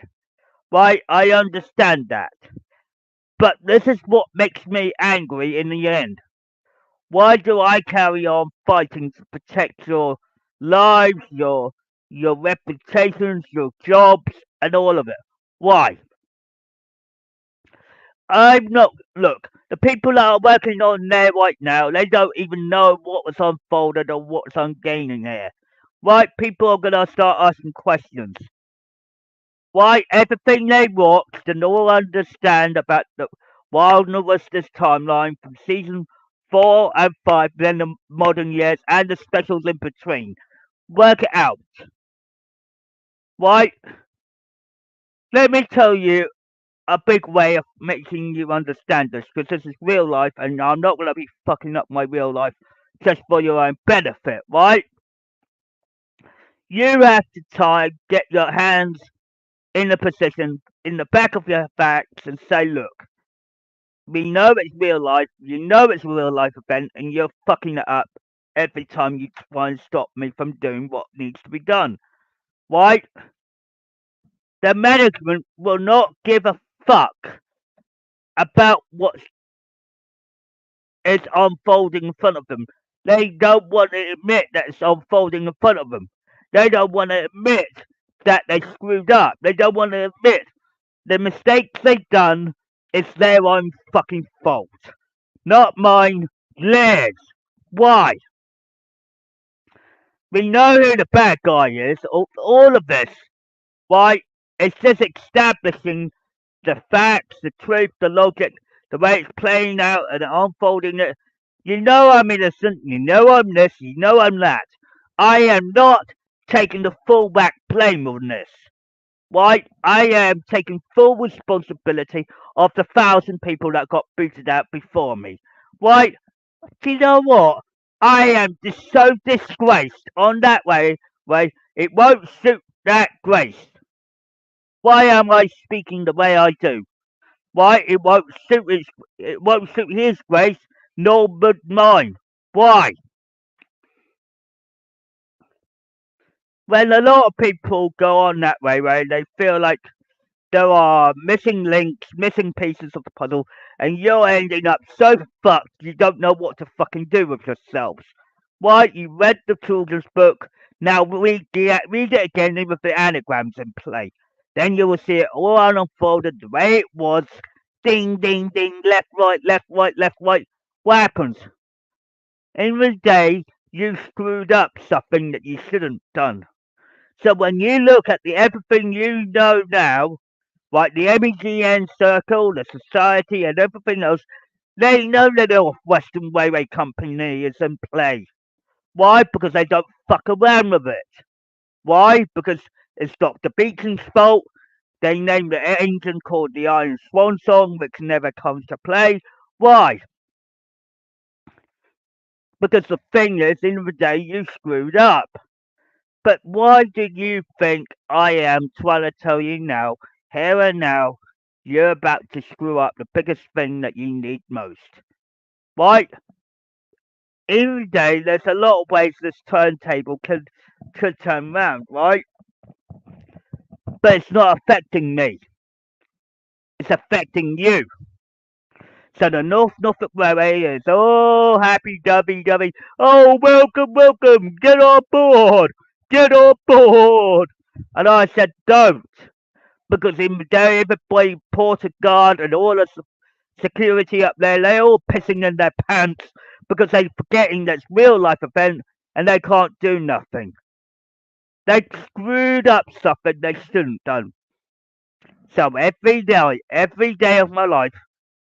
Right? I understand that. But this is what makes me angry in the end. Why do I carry on fighting to protect your lives, your reputations, your jobs, and all of it? Why? I'm not. Look, the people that are working on there right now, they don't even know what was unfolded or what's ungaining here. Right? People are gonna start asking questions. Why? Everything they watched and all understand about the wildness this timeline from season 4 and 5, then the modern years and the specials in between. Work it out. Right? Let me tell you a big way of making you understand this because this is real life and I'm not going to be fucking up my real life just for your own benefit, right? You have to get your hands in the position in the back of your backs and say, look, we know it's real life, you know it's a real life event, and you're fucking it up every time you try and stop me from doing what needs to be done, right? The management will not give a fuck about what is unfolding in front of them. They don't want to admit that it's unfolding in front of them. They don't want to admit that they screwed up. They don't want to admit the mistakes they've done is their own fucking fault. Not mine, theirs. Why? We know who the bad guy is. All of this. Why? It's just establishing the facts, the truth, the logic, the way it's playing out and unfolding it. You know I'm innocent, you know I'm this, you know I'm that. I am not taking the full back blame on this. Right? I am taking full responsibility of the 1,000 people that got booted out before me. Right? Do you know what? I am just so disgraced on that way. It won't suit that grace. Why am I speaking the way I do? Why it won't suit his grace nor but mine. Why? When a lot of people go on that way, right, they feel like there are missing links, missing pieces of the puzzle, and you're ending up so fucked you don't know what to fucking do with yourselves. Why? You read the children's book, now read it again with the anagrams in play. Then you will see it all unfolded the way it was. Ding, ding, ding, left, right, left, right, left, right. What happens? In the day, you screwed up something that you shouldn't done. So when you look at the everything you know now, like the M&GN circle, the society, and everything else, they know the North Western Railway Company is in play. Why? Because they don't fuck around with it. Why? Because it's Dr. Beaton's fault. They named the engine called the Iron Swan Song, which never comes to play. Why? Because the thing is, in the day, you screwed up. But why do you think I am trying to tell you now, here and now, you're about to screw up the biggest thing that you need most? Right? In the day, there's a lot of ways this turntable could turn round, right? But it's not affecting me. It's affecting you. So the North Norfolk Railway is all happy dovey dovey. Oh, welcome, welcome, get on board, get on board. And I said, don't. Because in the day, everybody, porter guard and all the security up there, they all pissing in their pants because they forgetting that's real life event and they can't do nothing. They screwed up something they shouldn't done. So every day of my life,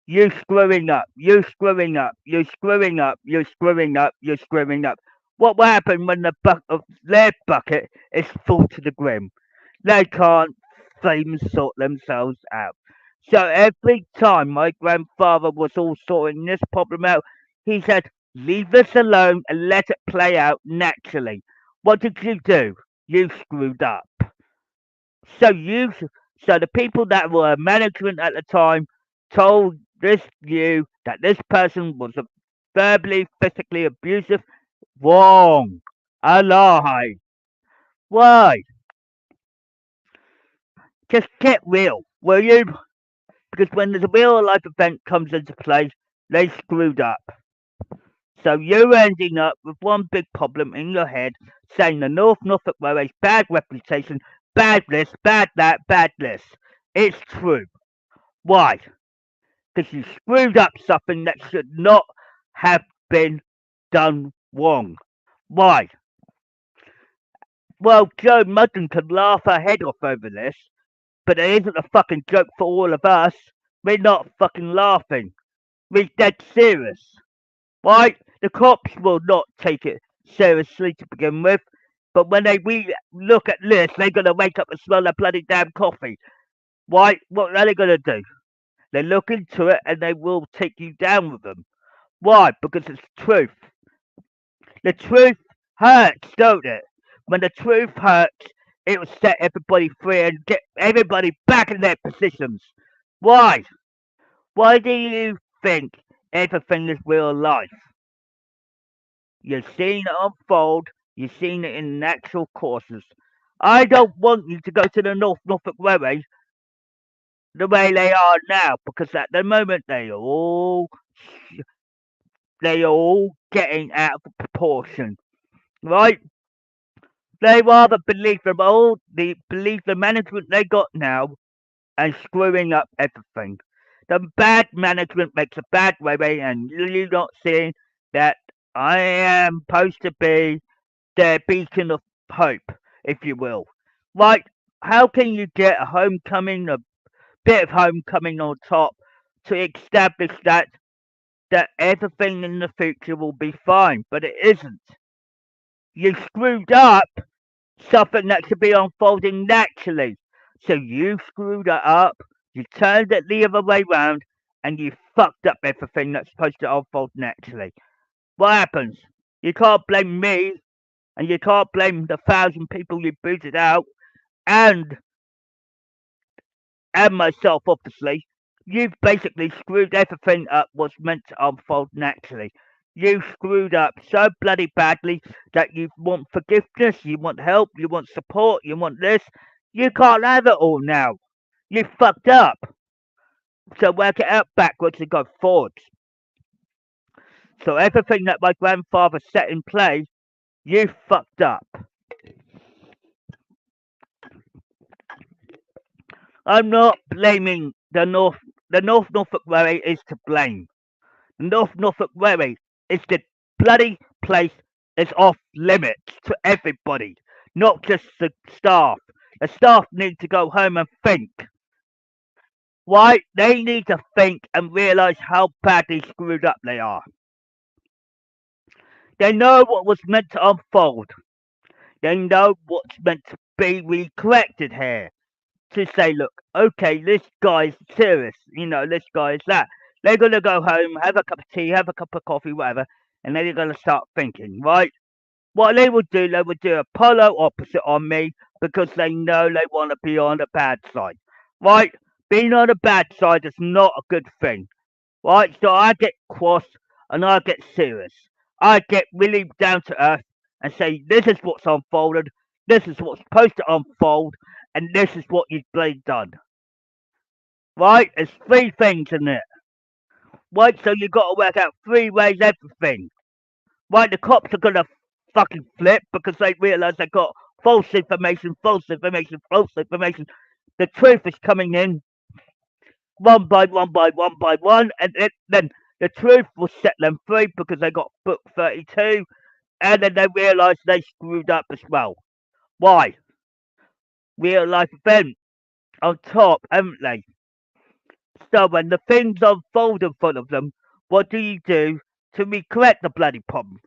you screwing up, you screwing up, you screwing up, you screwing up, you screwing up. What will happen when the their bucket is full to the brim? They can't seem to sort themselves out. So every time my grandfather was all sorting this problem out, he said, leave us alone and let it play out naturally. What did you do? You screwed up. So so the people that were management at the time told you that this person was verbally, physically abusive. Wrong. A lie. Why? Just get real, will you? Because when there's a real life event comes into play, they screwed up. So you're ending up with one big problem in your head saying the North Norfolk Railway's bad reputation, bad this, bad that, bad this. It's true. Why? Because you screwed up something that should not have been done wrong. Why? Well, Joe Mudden could laugh her head off over this, but it isn't a fucking joke for all of us. We're not fucking laughing. We're dead serious. Right? The cops will not take it seriously to begin with, but when look at this, they're gonna wake up and smell that bloody damn coffee. Right? What are they gonna do? They look into it and they will take you down with them. Why? Because it's truth. The truth hurts, don't it? When the truth hurts, it will set everybody free and get everybody back in their positions. Why? Why do you think everything is real life? You've seen it unfold, you've seen it in natural courses. I don't want you to go to the North Norfolk Railway the way they are now, because at the moment they are all getting out of proportion, right? They rather believe the management they got now and screwing up everything. The bad management makes a bad railway, and you're not seeing that I am supposed to be their beacon of hope, if you will. Right? How can you get a bit of homecoming on top to establish that everything in the future will be fine? But it isn't. You screwed up something that should be unfolding naturally. So you screwed it up, you turned it the other way round, and you fucked up everything that's supposed to unfold naturally. What happens? You can't blame me, and you can't blame the 1,000 people you booted out, and myself, obviously. You've basically screwed everything up what's meant to unfold naturally. You screwed up so bloody badly that you want forgiveness, you want help, you want support, you want this. You can't have it all now. You fucked up. So work it out backwards and go forwards. So everything that my grandfather set in play, you fucked up. I'm not blaming the North. The North Norfolk Railway is to blame. The North Norfolk Railway is the bloody place is off limits to everybody, not just the staff. The staff need to go home and think. Why? They need to think and realise how badly screwed up they are. They know what was meant to unfold. They know what's meant to be corrected here. To say, look, okay, this guy's serious, this guy's that. They're gonna go home, have a cup of tea, have a cup of coffee, whatever, and then they're gonna start thinking, right? What they would do a polar opposite on me because they know they want to be on the bad side, right? Being on the bad side is not a good thing, right? So I get cross and I get serious. I get really down to earth and say, this is what's unfolded, this is what's supposed to unfold, and this is what you've been done, right? There's three things in it, right? So you got to work out three ways everything, right? The cops are gonna fucking flip because they realise they got false information, false information, false information. The truth is coming in one by one by one by one, and then the truth will set them free because they got book 32, and then they realise they screwed up as well. Why? Real life event on top, haven't they? So when the things unfold in front of them, what do you do to correct the bloody problem?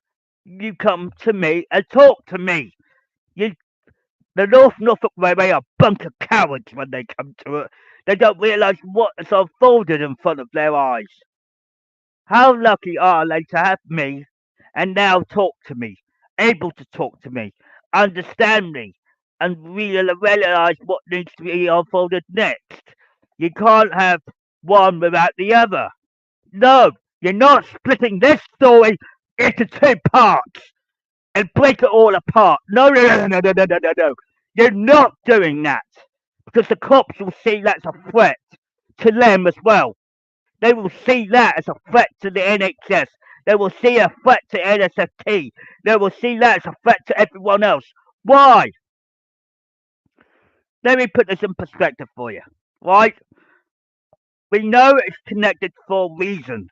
You come to me and talk to me. You, the North Norfolk Railway are a bunch of cowards when they come to it. They don't realise what has unfolded in front of their eyes. How lucky are they to have me and now talk to me, able to talk to me, understand me, and realise what needs to be unfolded next? You can't have one without the other. No, you're not splitting this story into two parts and break it all apart. No, no, no, no, no, no, no, no, no. You're not doing that because the cops will see that's a threat to them as well. They will see that as a threat to the NHS. They will see a threat to NSFT. They will see that as a threat to everyone else. Why? Let me put this in perspective for you. Right? We know it's connected for a reason.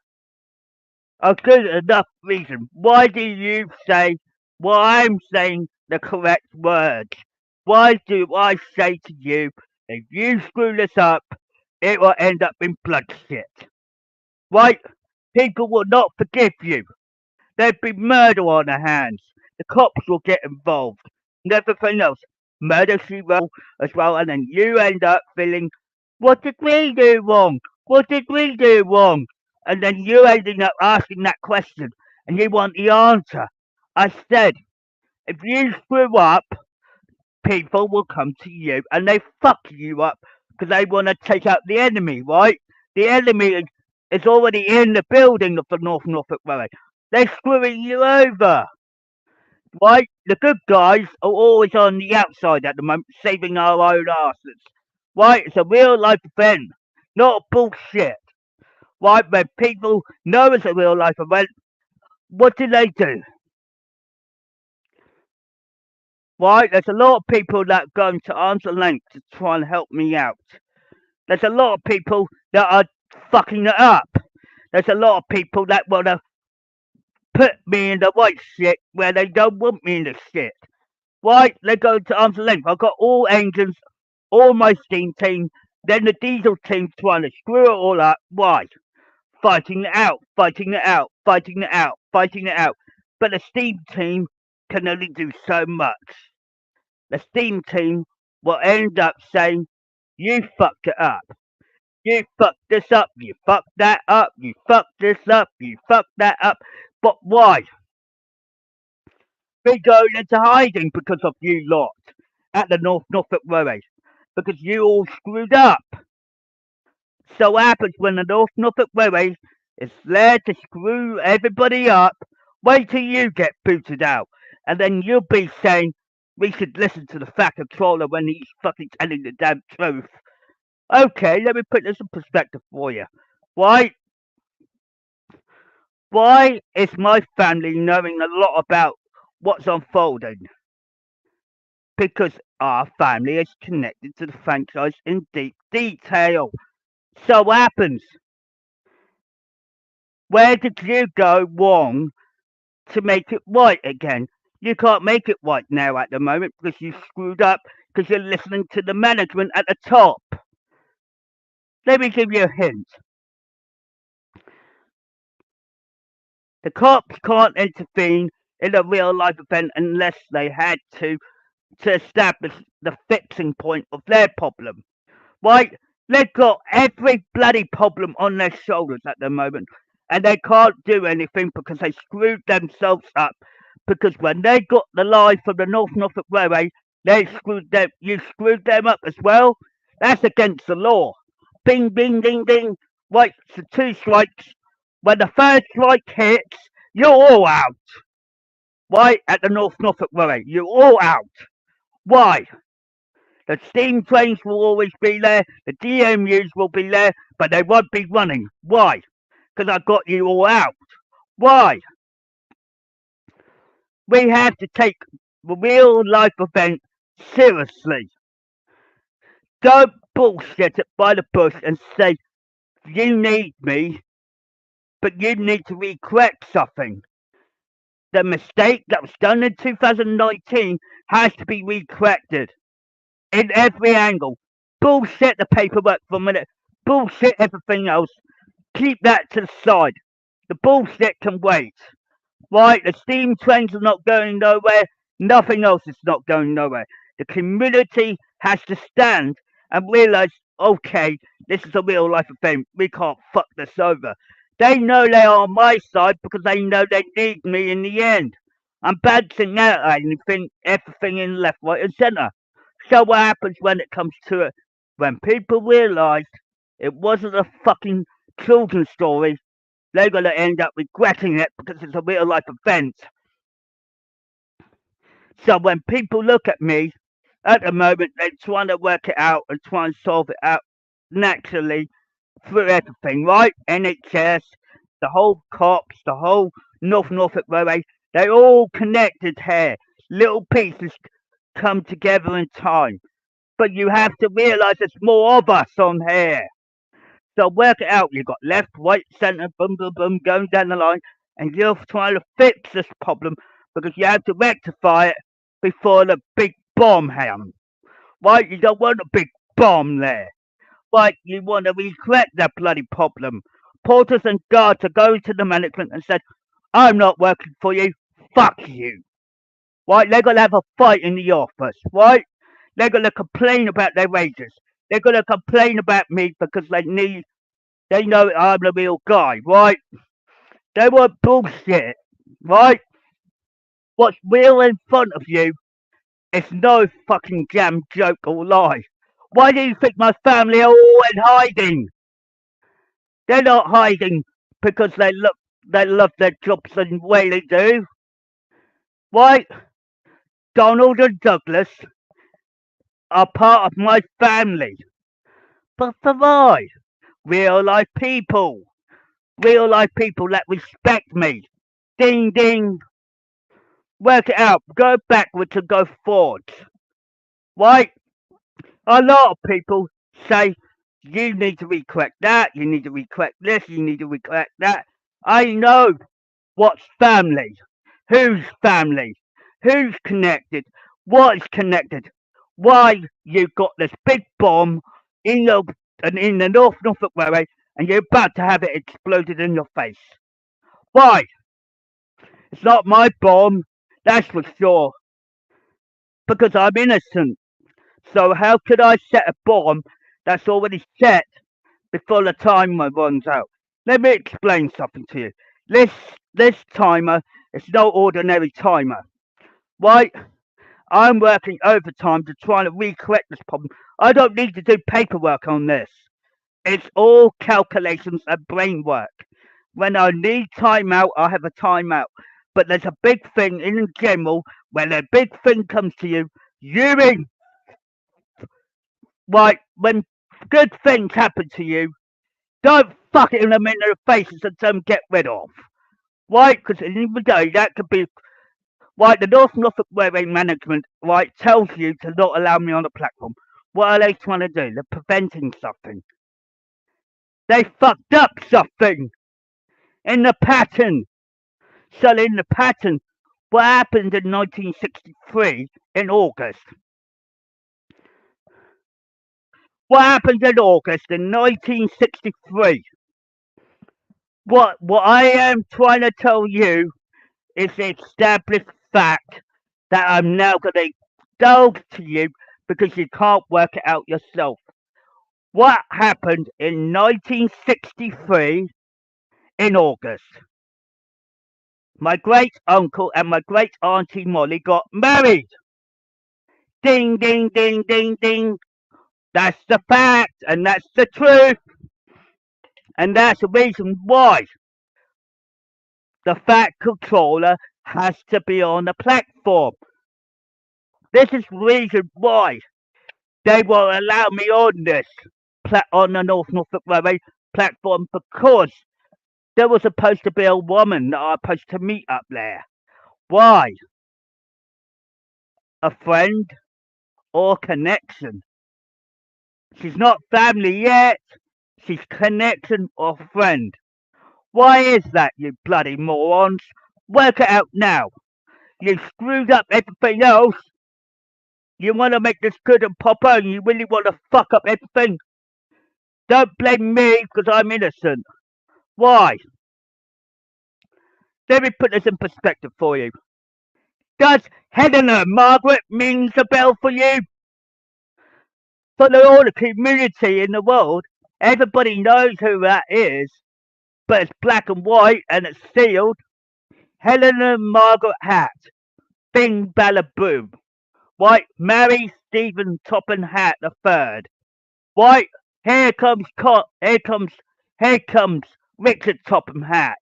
A good enough reason. Why do you say what I'm saying the correct words? Why do I say to you, if you screw this up, it will end up in bloodshed? Right? People will not forgive you. There'd be murder on their hands. The cops will get involved. And everything else. Murder she will as well, and then you end up feeling, what did we do wrong? What did we do wrong? And then you ending up asking that question and you want the answer. I said, if you screw up, people will come to you and they fuck you up because they want to take out the enemy, right? The enemy is already in the building of the North Norfolk Railway. They're screwing you over, right? The good guys are always on the outside at the moment, saving our own asses, right? It's a real life event, not bullshit, right? When people know it's a real life event, what do? Right? There's a lot of people that go to arm's length to try and help me out. There's a lot of people that are fucking it up. There's a lot of people that want to put me in the right shit where they don't want me in the shit. Right? They go to arm's length. I've got all engines, all my steam team, then the diesel team trying to screw it all up. Why? Fighting it out, fighting it out, fighting it out, fighting it out. But the steam team can only do so much. The steam team will end up saying, you fucked it up. You fucked this up. You fucked that up. You fucked this up. You fucked that up. But why? We're going into hiding because of you lot at the North Norfolk Railway. Because you all screwed up. So what happens when the North Norfolk Railway is there to screw everybody up? Wait till you get booted out. And then you'll be saying, we should listen to the fat controller when he's fucking telling the damn truth. Okay, let me put this in perspective for you. Why? Why is my family knowing a lot about what's unfolding? Because our family is connected to the franchise in deep detail. So what happens? Where did you go wrong to make it right again? You can't make it right now at the moment because you screwed up because you're listening to the management at the top. Let me give you a hint. The cops can't intervene in a real life event unless they had to establish the fixing point of their problem. Right? They've got every bloody problem on their shoulders at the moment, and they can't do anything because they screwed themselves up. Because when they got the lie from the North Norfolk Railway, they screwed them. You screwed them up as well. That's against the law. Bing, bing, ding, ding. Right, so 2 strikes. When the third strike hits, you're all out. Right, at the North Norfolk Railway, you're all out. Why? The steam trains will always be there, the DMUs will be there, but they won't be running. Why? Because I got you all out. Why? We have to take the real life event seriously. Don't bullshit it by the bush and say, you need me, but you need to recorrect something. The mistake that was done in 2019 has to be recorrected in every angle. Bullshit the paperwork for a minute. Bullshit everything else. Keep that to the side. The bullshit can wait. Right? The steam trains are not going nowhere. Nothing else is not going nowhere. The community has to stand and realise, okay, this is a real life event. We can't fuck this over. They know they are on my side because they know they need me in the end. I'm balancing out everything in left, right, and centre. So what happens when it comes to it? When people realise it wasn't a fucking children's story, they're going to end up regretting it because it's a real life event. So when people look at me, at the moment, they're trying to work it out and try and solve it out naturally through everything, right? NHS, the whole cops, the whole North Norfolk Railway, they're all connected here. Little pieces come together in time. But you have to realise there's more of us on here. So work it out. You've got left, right, centre, boom, boom, boom, going down the line, and you're trying to fix this problem because you have to rectify it before the big bomb happens. Right? You don't want a big bomb there. Right? You want to recorrect that bloody problem. Porters and guards are going to the management and said, I'm not working for you. Fuck you. Right? They're going to have a fight in the office. Right? They're going to complain about their wages. They're going to complain about me because they know I'm the real guy, right? They want bullshit, right? What's real in front of you is no fucking damn joke or lie. Why do you think my family are all in hiding? They're not hiding because they love their jobs the way they do. Right? Donald and Douglas are part of my family. But for why? Real life people. Real life people that respect me. Ding ding. Work it out. Go backwards and go forwards. Right? A lot of people say you need to recorrect that, you need to recorrect this, you need to recorrect that. I know what's family, who's connected, what is connected, why you got this big bomb in the North Norfolk Railway and you're about to have it exploded in your face. Why? It's not my bomb, that's for sure, because I'm innocent. So how could I set a bomb that's already set before the timer runs out? Let me explain something to you. This timer is no ordinary timer. Right? I'm working overtime to try to recorrect this problem. I don't need to do paperwork on this. It's all calculations and brain work. When I need timeout, I have a timeout. But there's a big thing in general when a big thing comes to you, you right, when good things happen to you, don't fuck it in them in their faces and tell them get rid of. Right? Because at the end of the day, that could be. Right, the North Norfolk Railway management, right, tells you to not allow me on the platform. What are they trying to do? They're preventing something. They fucked up something in the pattern. So in the pattern, what happened in 1963 in August? What happened in August in 1963? What I am trying to tell you It's the established fact that I'm now going to indulge to you because you can't work it out yourself. What happened in 1963 in August? My great uncle and my great auntie Molly got married. Ding, ding, ding, ding, ding. That's the fact, and that's the truth, and that's the reason why the fact controller has to be on the platform. This is the reason why they will allow me on this on the North Norfolk Railway platform, because there was supposed to be a woman that I was supposed to meet up there. Why? A friend or connection? She's not family yet. She's connection or friend. Why is that, you bloody morons? Work it out now. You screwed up everything else. You want to make this good and proper, and you really want to fuck up everything. Don't blame me because I'm innocent. Why? Let me put this in perspective for you. Does Helena Margaret means a bell for you? For all the community in the world, everybody knows who that is, but it's black and white and it's sealed. Helena Margaret Hatt. Bing balla boom. White Mary Stephen Topham Hatt the third. White here comes Richard Topham Hatt,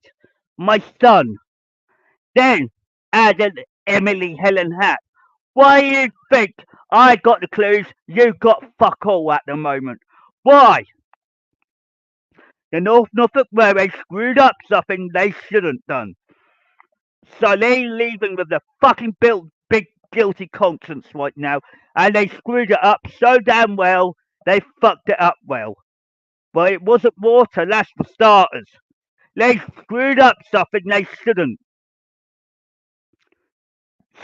my son. Then added Emily Helen Hatt. Why you think I got the clues, you got fuck all at the moment? Why? The North Norfolk Railway screwed up something they shouldn't done. So they leaving with the fucking big guilty conscience right now, and they screwed it up so damn well, they fucked it up well. Well, it wasn't water, that's for starters. They screwed up something they shouldn't.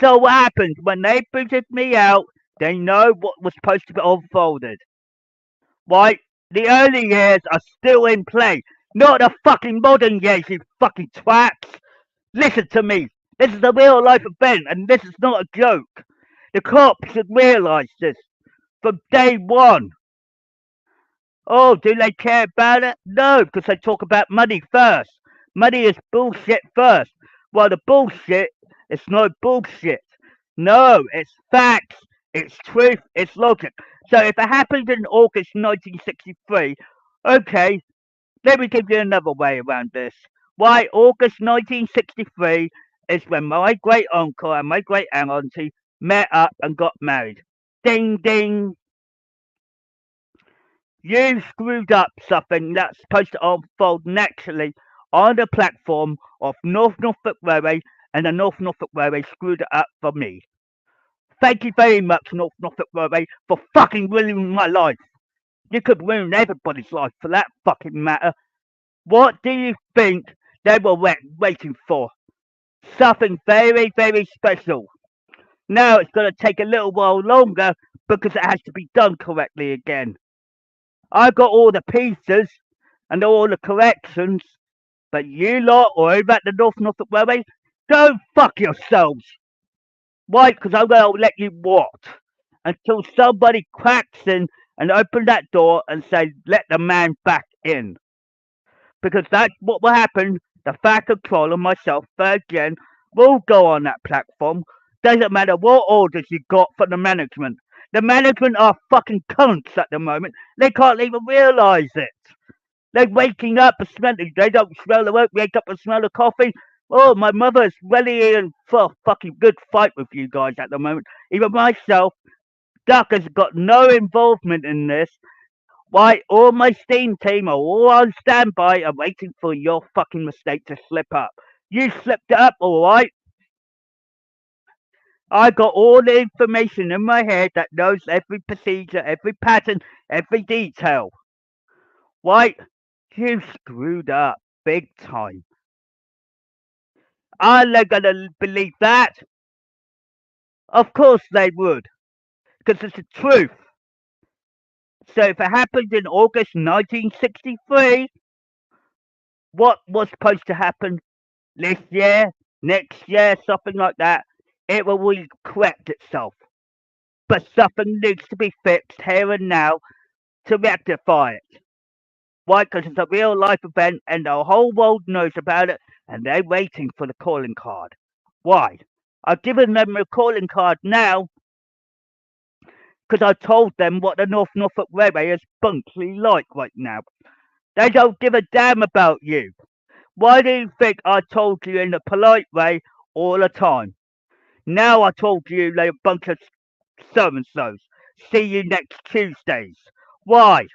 So what happened? When they booted me out, they know what was supposed to be unfolded. Right? The early years are still in play, not the fucking modern years, you fucking twats. Listen to me. This is a real life event, and this is not a joke. The cops should realise this from day one. Oh, do they care about it? No, because they talk about money first. Money is bullshit first. Well, the bullshit is no bullshit. No, it's facts, it's truth, it's logic. So if it happened in August 1963, okay, let me give you another way around this. Why, August 1963 is when my great uncle and my great auntie met up and got married. Ding ding. You screwed up something that's supposed to unfold naturally on the platform of North Norfolk Railway, and the North Norfolk Railway screwed it up for me. Thank you very much, North Norfolk Railway, for fucking ruining my life. You could ruin everybody's life for that fucking matter. What do you think they were waiting for? Something very, very special. Now it's going to take a little while longer because it has to be done correctly again. I've got all the pieces and all the corrections, but you lot over at the North Norfolk Railway, go fuck yourselves. Why? Because I'm going to let you what? Until somebody cracks in and open that door and say, let the man back in. Because that's what will happen. The Fat Controller, myself, again, will go on that platform. Doesn't matter what orders you got from the management. The management are fucking cunts at the moment. They can't even realise it. They're waking up and smelling. They don't smell the work, wake up and smell the coffee. Oh, my mother is really in for a fucking good fight with you guys at the moment. Even myself, Duck has got no involvement in this. Why, all my steam team are all on standby and waiting for your fucking mistake to slip up. You slipped it up, alright? I got all the information in my head that knows every procedure, every pattern, every detail. Why, you screwed up big time. Are they gonna believe that? Of course they would, because it's the truth. So if it happened in August 1963, what was supposed to happen this year? next year, something like that, it will correct itself. But something needs to be fixed here and now to rectify it. Why? Because it's a real life event and the whole world knows about it and they're waiting for the calling card. Why? I've given them a calling card now because I told them what the North Norfolk Railway is bunkly like right now. They don't give a damn about you. Why do you think I told you in a polite way all the time? Now I told you they're a bunch of so and so's. See you next Tuesdays. Why?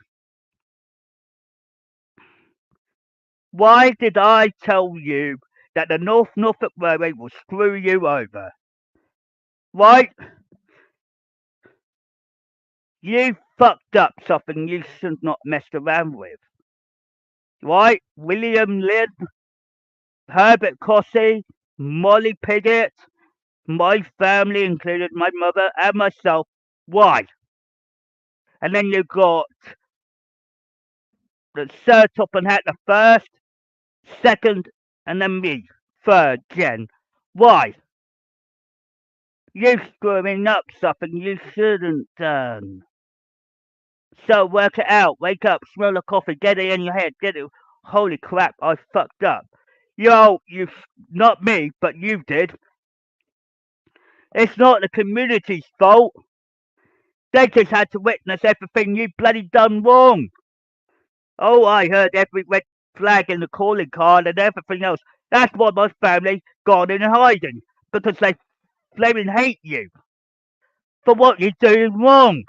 Why did I tell you that the North Norfolk Railway will screw you over? Right? You fucked up something you should not mess around with. Right? William Lynn, Herbert Cossey, Molly Piggott, my family included my mother and myself. Why? And then you got the Sir Topham Hatt the first, second, and then me, third gen. Why? You screwing up something you shouldn't done. So work it out. Wake up, smell the coffee, get it in your head, get it. Holy crap, I fucked up. Yo, you, not me, but you did. It's not the community's fault. They just had to witness everything you bloody done wrong. Oh, I heard every red flag in the calling card and everything else. That's why my family gone in hiding. Because they flaming hate you for what you're doing wrong.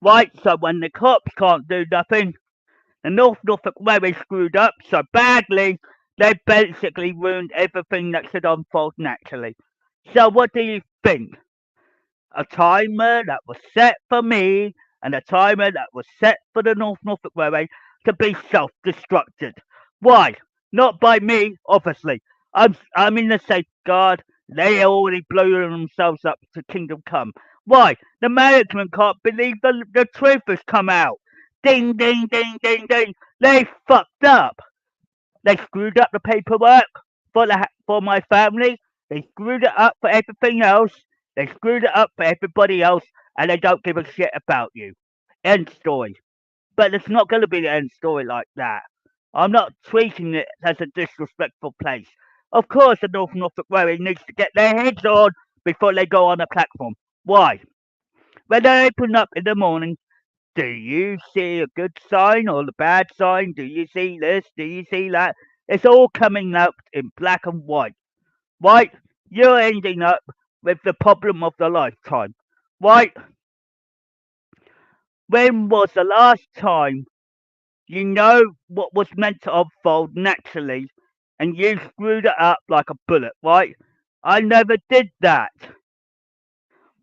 Right, so when the cops can't do nothing, the North Norfolk Railway screwed up so badly, they basically ruined everything that should unfold naturally. So what do you think? A timer that was set for me and a timer that was set for the North Norfolk Railway to be self-destructed. Why? Not by me, obviously. I'm in the safeguard. They already blew themselves up to Kingdom Come. Why? The management can't believe the truth has come out. Ding, ding, ding, ding, ding. They fucked up. They screwed up the paperwork for my family. They screwed it up for everything else. They screwed it up for everybody else, and they don't give a shit about you. End story. But it's not going to be the end story like that. I'm not treating it as a disrespectful place. Of course, the North Norfolk Railway needs to get their heads on before they go on the platform. Why? When they open up in the morning, do you see a good sign or the bad sign? Do you see this? Do you see that? It's all coming out in black and white. Right? You're ending up with the problem of the lifetime. Right? When was the last time you know what was meant to unfold naturally and you screwed it up like a bullet, right? I never did that.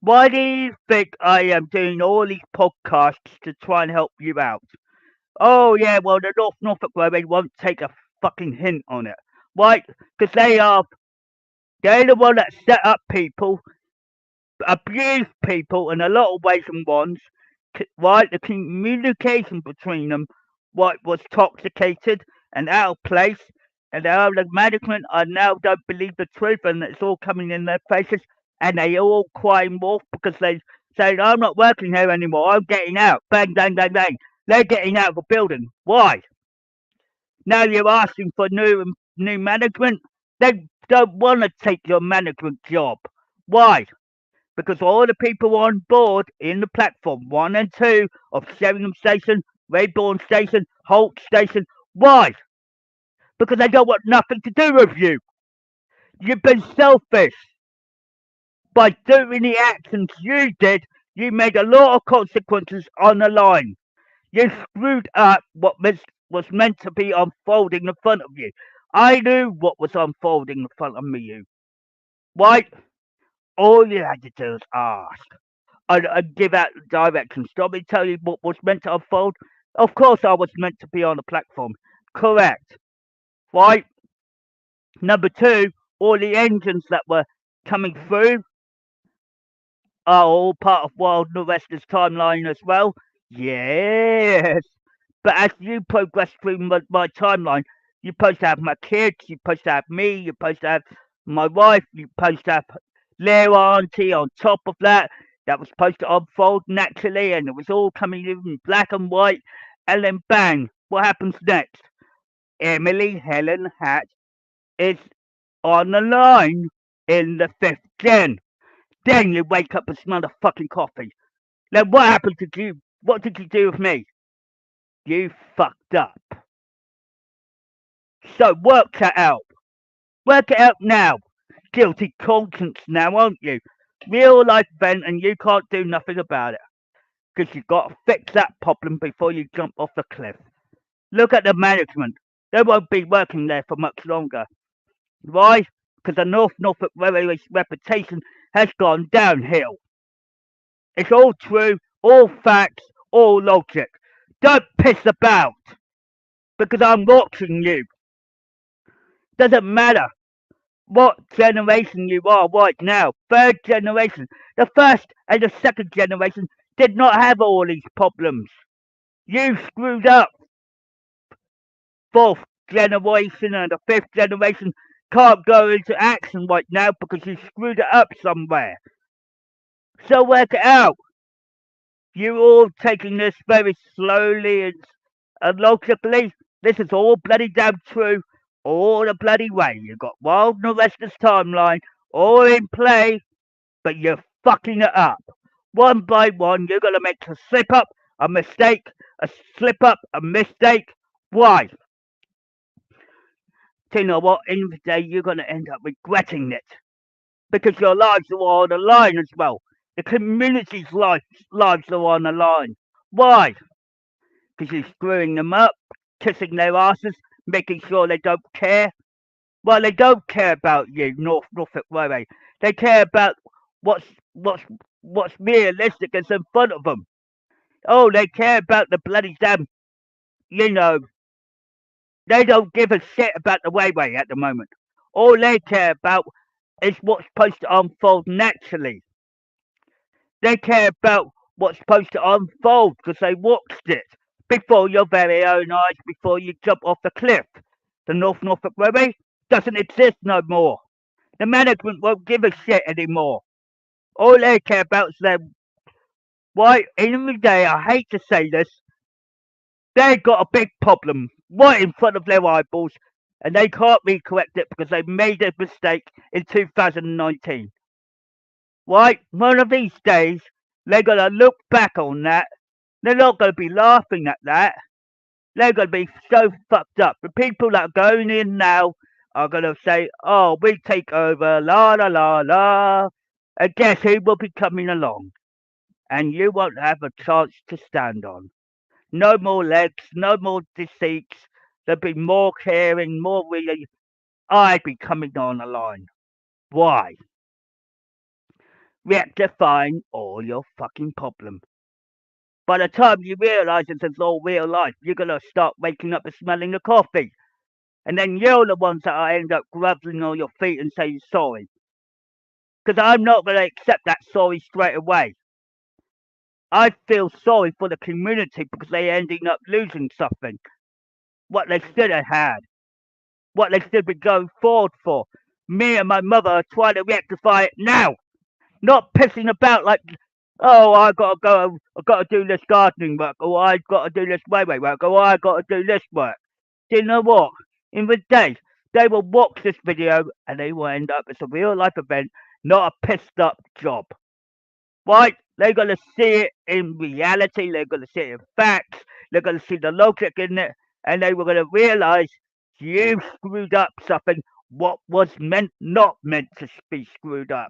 Why do you think I am doing all these podcasts to try and help you out? Oh yeah, well the North Norfolk Railway won't take a fucking hint on it, right? Because they're the one that set up people, abuse people in a lot of ways and ones, right? The communication between them, right, was toxicated and out of place, and now the management I now don't believe the truth, and it's all coming in their faces, and they all crying wolf because they saying I'm not working here anymore, I'm getting out, bang, bang, bang, bang. They're getting out of the building. Why? Now you're asking for new management. They don't want to take your management job. Why? Because all the people on board in the platform 1 and 2 of Sheringham Station, Rayborn Station, Holt Station. Why? Because they don't want nothing to do with you. You've been selfish. By doing the actions you did, you made a lot of consequences on the line. You screwed up what was meant to be unfolding in front of you. I knew what was unfolding in front of me, you. Right? All you had to do was ask. I'd give out directions. Do you want me to tell you what was meant to unfold? Of course I was meant to be on the platform. Correct. Right? Number two, all the engines that were coming through are all part of Wild Northwestern's timeline as well. Yes. But as you progress through my timeline, you're supposed to have my kids, you're supposed to have me, you're supposed to have my wife, you're supposed to have their auntie on top of that. That was supposed to unfold naturally, and it was all coming in black and white. And then bang, what happens next? Emily Helen Hatt is on the line in the fifth gen. Then you wake up and smell the fucking coffee. Then what happened to you? What did you do with me? You fucked up. So work that out. Work it out now. Guilty conscience now, aren't you? Real life event and you can't do nothing about it. Because you've got to fix that problem before you jump off the cliff. Look at the management. They won't be working there for much longer. Why? Because the North Norfolk Railway's reputation has gone downhill. It's all true, all facts, all logic. Don't piss about. Because I'm watching you. Doesn't matter what generation you are right now. Third generation. The first and the second generation did not have all these problems. You screwed up. Fourth generation and the fifth generation can't go into action right now because you screwed it up somewhere. So work it out. You all taking this very slowly and logically. This is all bloody damn true. All the bloody way. You got Wild Northwestern's timeline all in play, but you're fucking it up. One by one, you're gonna make a slip up, a mistake, a slip up, a mistake. Why? Do you know what? In the day, you're gonna end up regretting it because your lives are on the line as well. The community's lives are on the line. Why? Because you're screwing them up, kissing their asses, making sure they don't care. Well, they don't care about you, North Norfolk Railway. They care about what's what's what's realistic is in front of them. Oh, they care about the bloody damn. You know, they don't give a shit about the railway at the moment. All they care about is what's supposed to unfold naturally. They care about what's supposed to unfold because they watched it before your very own eyes before you jump off the cliff. The North Norfolk Railway doesn't exist no more. The management won't give a shit anymore. All they care about is their why in the day, I hate to say this, they got a big problem right in front of their eyeballs and they can't recorrect it because they made a mistake in 2019. Right? One of these days, they're going to look back on that. They're not going to be laughing at that. They're going to be so fucked up. The people that are going in now are going to say, oh, we take over, la la la la. And guess who will be coming along? And you won't have a chance to stand on. No more legs, no more deceits. There'll be more caring, more really. I'd be coming on the line. Why? Rectifying all your fucking problems. By the time you realise this is all real life, you're going to start waking up and smelling the coffee. And then you're the ones that I end up groveling on your feet and saying sorry. Because I'm not going to accept that sorry straight away. I feel sorry for the community because they ended up losing something. What they should have had. What they should be going forward for. Me and my mother are trying to rectify it now. Not pissing about like, oh, I gotta do this gardening work, or I gotta do this railway work, or I gotta do this work. Do you know what? In the day, they will watch this video and they will end up as a real life event, not a pissed up job. Right? They're gonna see it in reality, they're gonna see it in facts, they're gonna see the logic in it, and they were gonna realise you screwed up something what was not meant to be screwed up.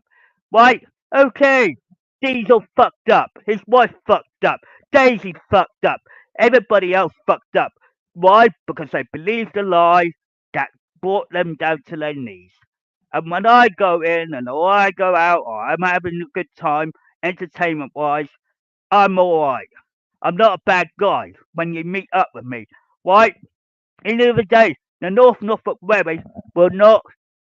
Right? Okay. Diesel fucked up. His wife fucked up. Daisy fucked up. Everybody else fucked up. Why? Because they believed a lie that brought them down to their knees. And when I go in and or I go out or I'm having a good time, entertainment wise, I'm alright. I'm not a bad guy when you meet up with me. Right? In the other day, the North Norfolk Railway will not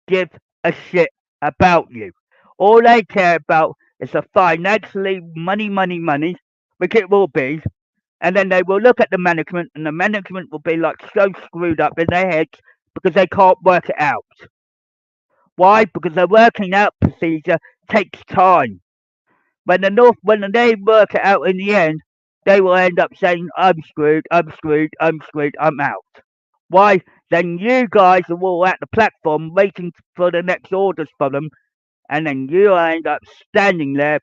give a shit about you. All they care about is the financially money, which it will be. And then they will look at the management, and the management will be like so screwed up in their heads because they can't work it out. Why? Because the working out procedure takes time. When they work it out in the end, they will end up saying, "I'm screwed, I'm screwed, I'm screwed, I'm out." Why? Then you guys are all at the platform waiting for the next orders from them, and then you end up standing there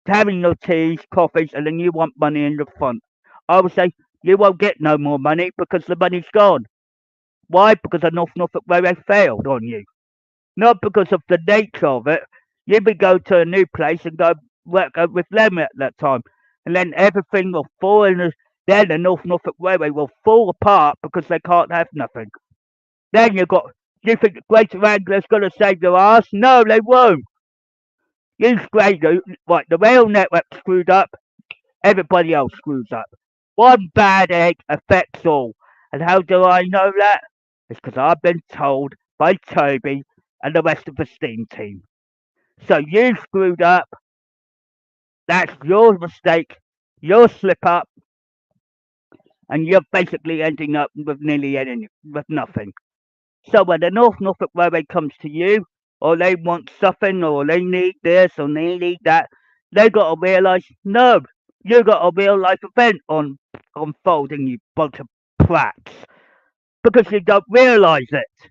having your teas, coffees, and then you want money in the front. I would say you won't get no more money because the money's gone. Why? Because the North Norfolk Railway failed on you. Not because of the nature of it. You would go to a new place and go work with them at that time. And then everything will fall in then the North Norfolk Railway will fall apart because they can't have nothing. Then you think the Greater Angler's gonna save your ass? No, they won't. You screwed right, the rail network screwed up, everybody else screws up. One bad egg affects all. And how do I know that? It's because I've been told by Toby and the rest of the steam team. So you screwed up. That's your mistake. Your slip up, and you're basically ending up with with nothing. So when the North Norfolk Railway comes to you, or they want something, or they need this, or they need that, they got to realise, no, you got a real life event unfolding, you bunch of prats, because you don't realise it.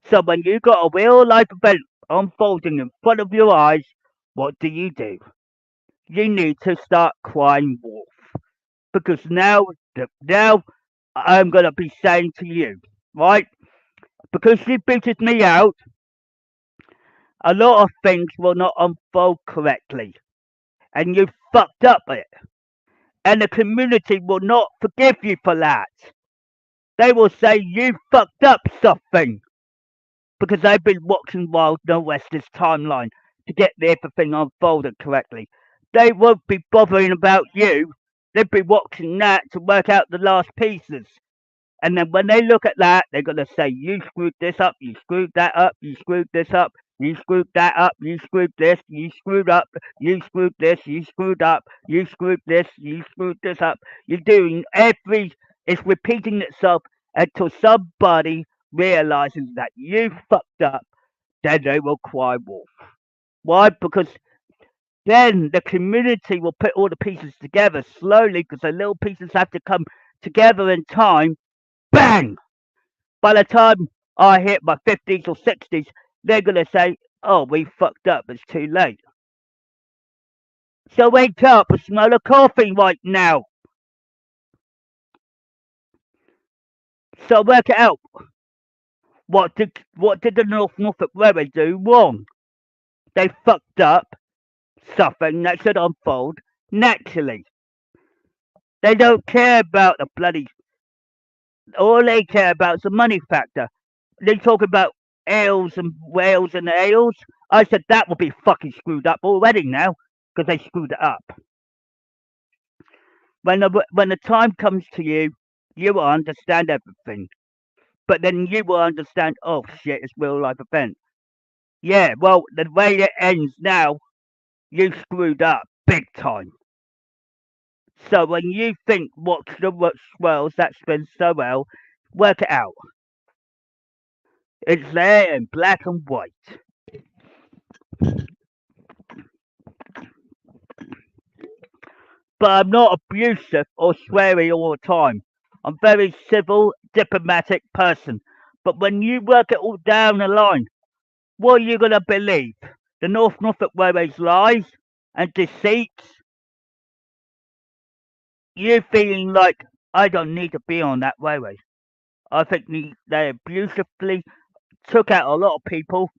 So when you got a real life event unfolding in front of your eyes, what do? You need to start crying wolf. Because now I'm gonna be saying to you, right? Because you booted me out, a lot of things will not unfold correctly. And you fucked up it. And the community will not forgive you for that. They will say you fucked up something. Because they've been watching Wild No West's timeline to get everything unfolded correctly. They won't be bothering about you. They'll be watching that to work out the last pieces. And then when they look at that, they're going to say, you screwed this up, you screwed that up, you screwed this up, you screwed that up, you screwed this, you screwed up, you screwed this, you screwed up, you screwed this, you screwed this up. You're doing it's repeating itself until somebody realizes that you fucked up, then they will cry wolf. Why? Because then the community will put all the pieces together slowly because the little pieces have to come together in time. Bang! By the time I hit my 50s or 60s, they're going to say, oh, we fucked up. It's too late. So wake up and smell the coffee right now. So work it out. What did the North Norfolk Railway do wrong? They fucked up something that should unfold naturally. They don't care about the bloody. All they care about is the money factor. They talk about ales and whales and ales. I said that will be fucking screwed up already now because they screwed it up. When the time comes to you, you will understand everything. But then you will understand, oh shit, it's real life event. Yeah, well, the way it ends now, you screwed up big time. So when you think what swirls that's been so well, work it out. It's there in black and white. But I'm not abusive or sweary all the time. I'm a very civil, diplomatic person. But when you work it all down the line, what are you gonna believe? The North Norfolk Railway's lies and deceits? You feeling like I don't need to be on that railway. I think they abusively took out a lot of people,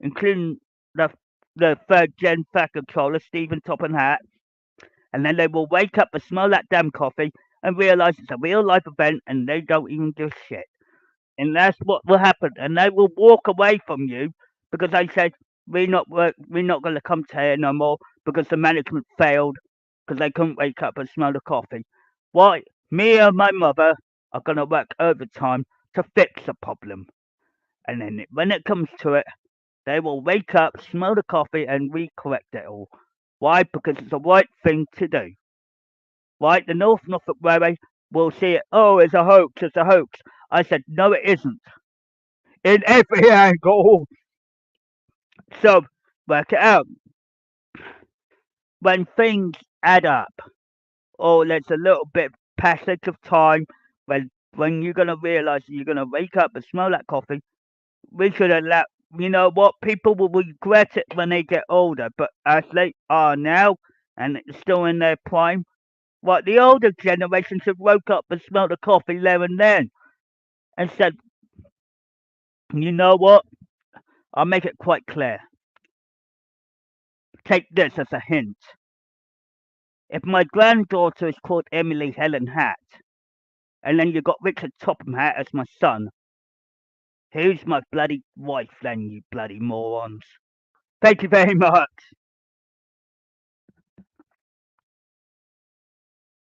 including the third gen fat controller, Stephen Topham Hatt, and then they will wake up and smell that damn coffee and realise it's a real life event and they don't even give a shit. And that's what will happen. And they will walk away from you because they said we're not going to come to here no more because the management failed because they couldn't wake up and smell the coffee. Why? Me and my mother are going to work overtime to fix the problem. And then when it comes to it, they will wake up, smell the coffee, and we correct it all. Why? Because it's the right thing to do. right? The North Norfolk Railway will see it. Oh, it's a hoax. It's a hoax. I said, no, it isn't. In every angle. So work it out. When things add up, or there's a little bit of passage of time when you're gonna realise you're gonna wake up and smell that coffee, we should allow. You know what? People will regret it when they get older, but as they are now and it's still in their prime, what the older generations have woke up and smelled the coffee there and then and said, you know what? I'll make it quite clear. Take this as a hint. If my granddaughter is called Emily Helen Hatt, and then you got Richard Topham Hatt as my son, who's my bloody wife then, you bloody morons? Thank you very much.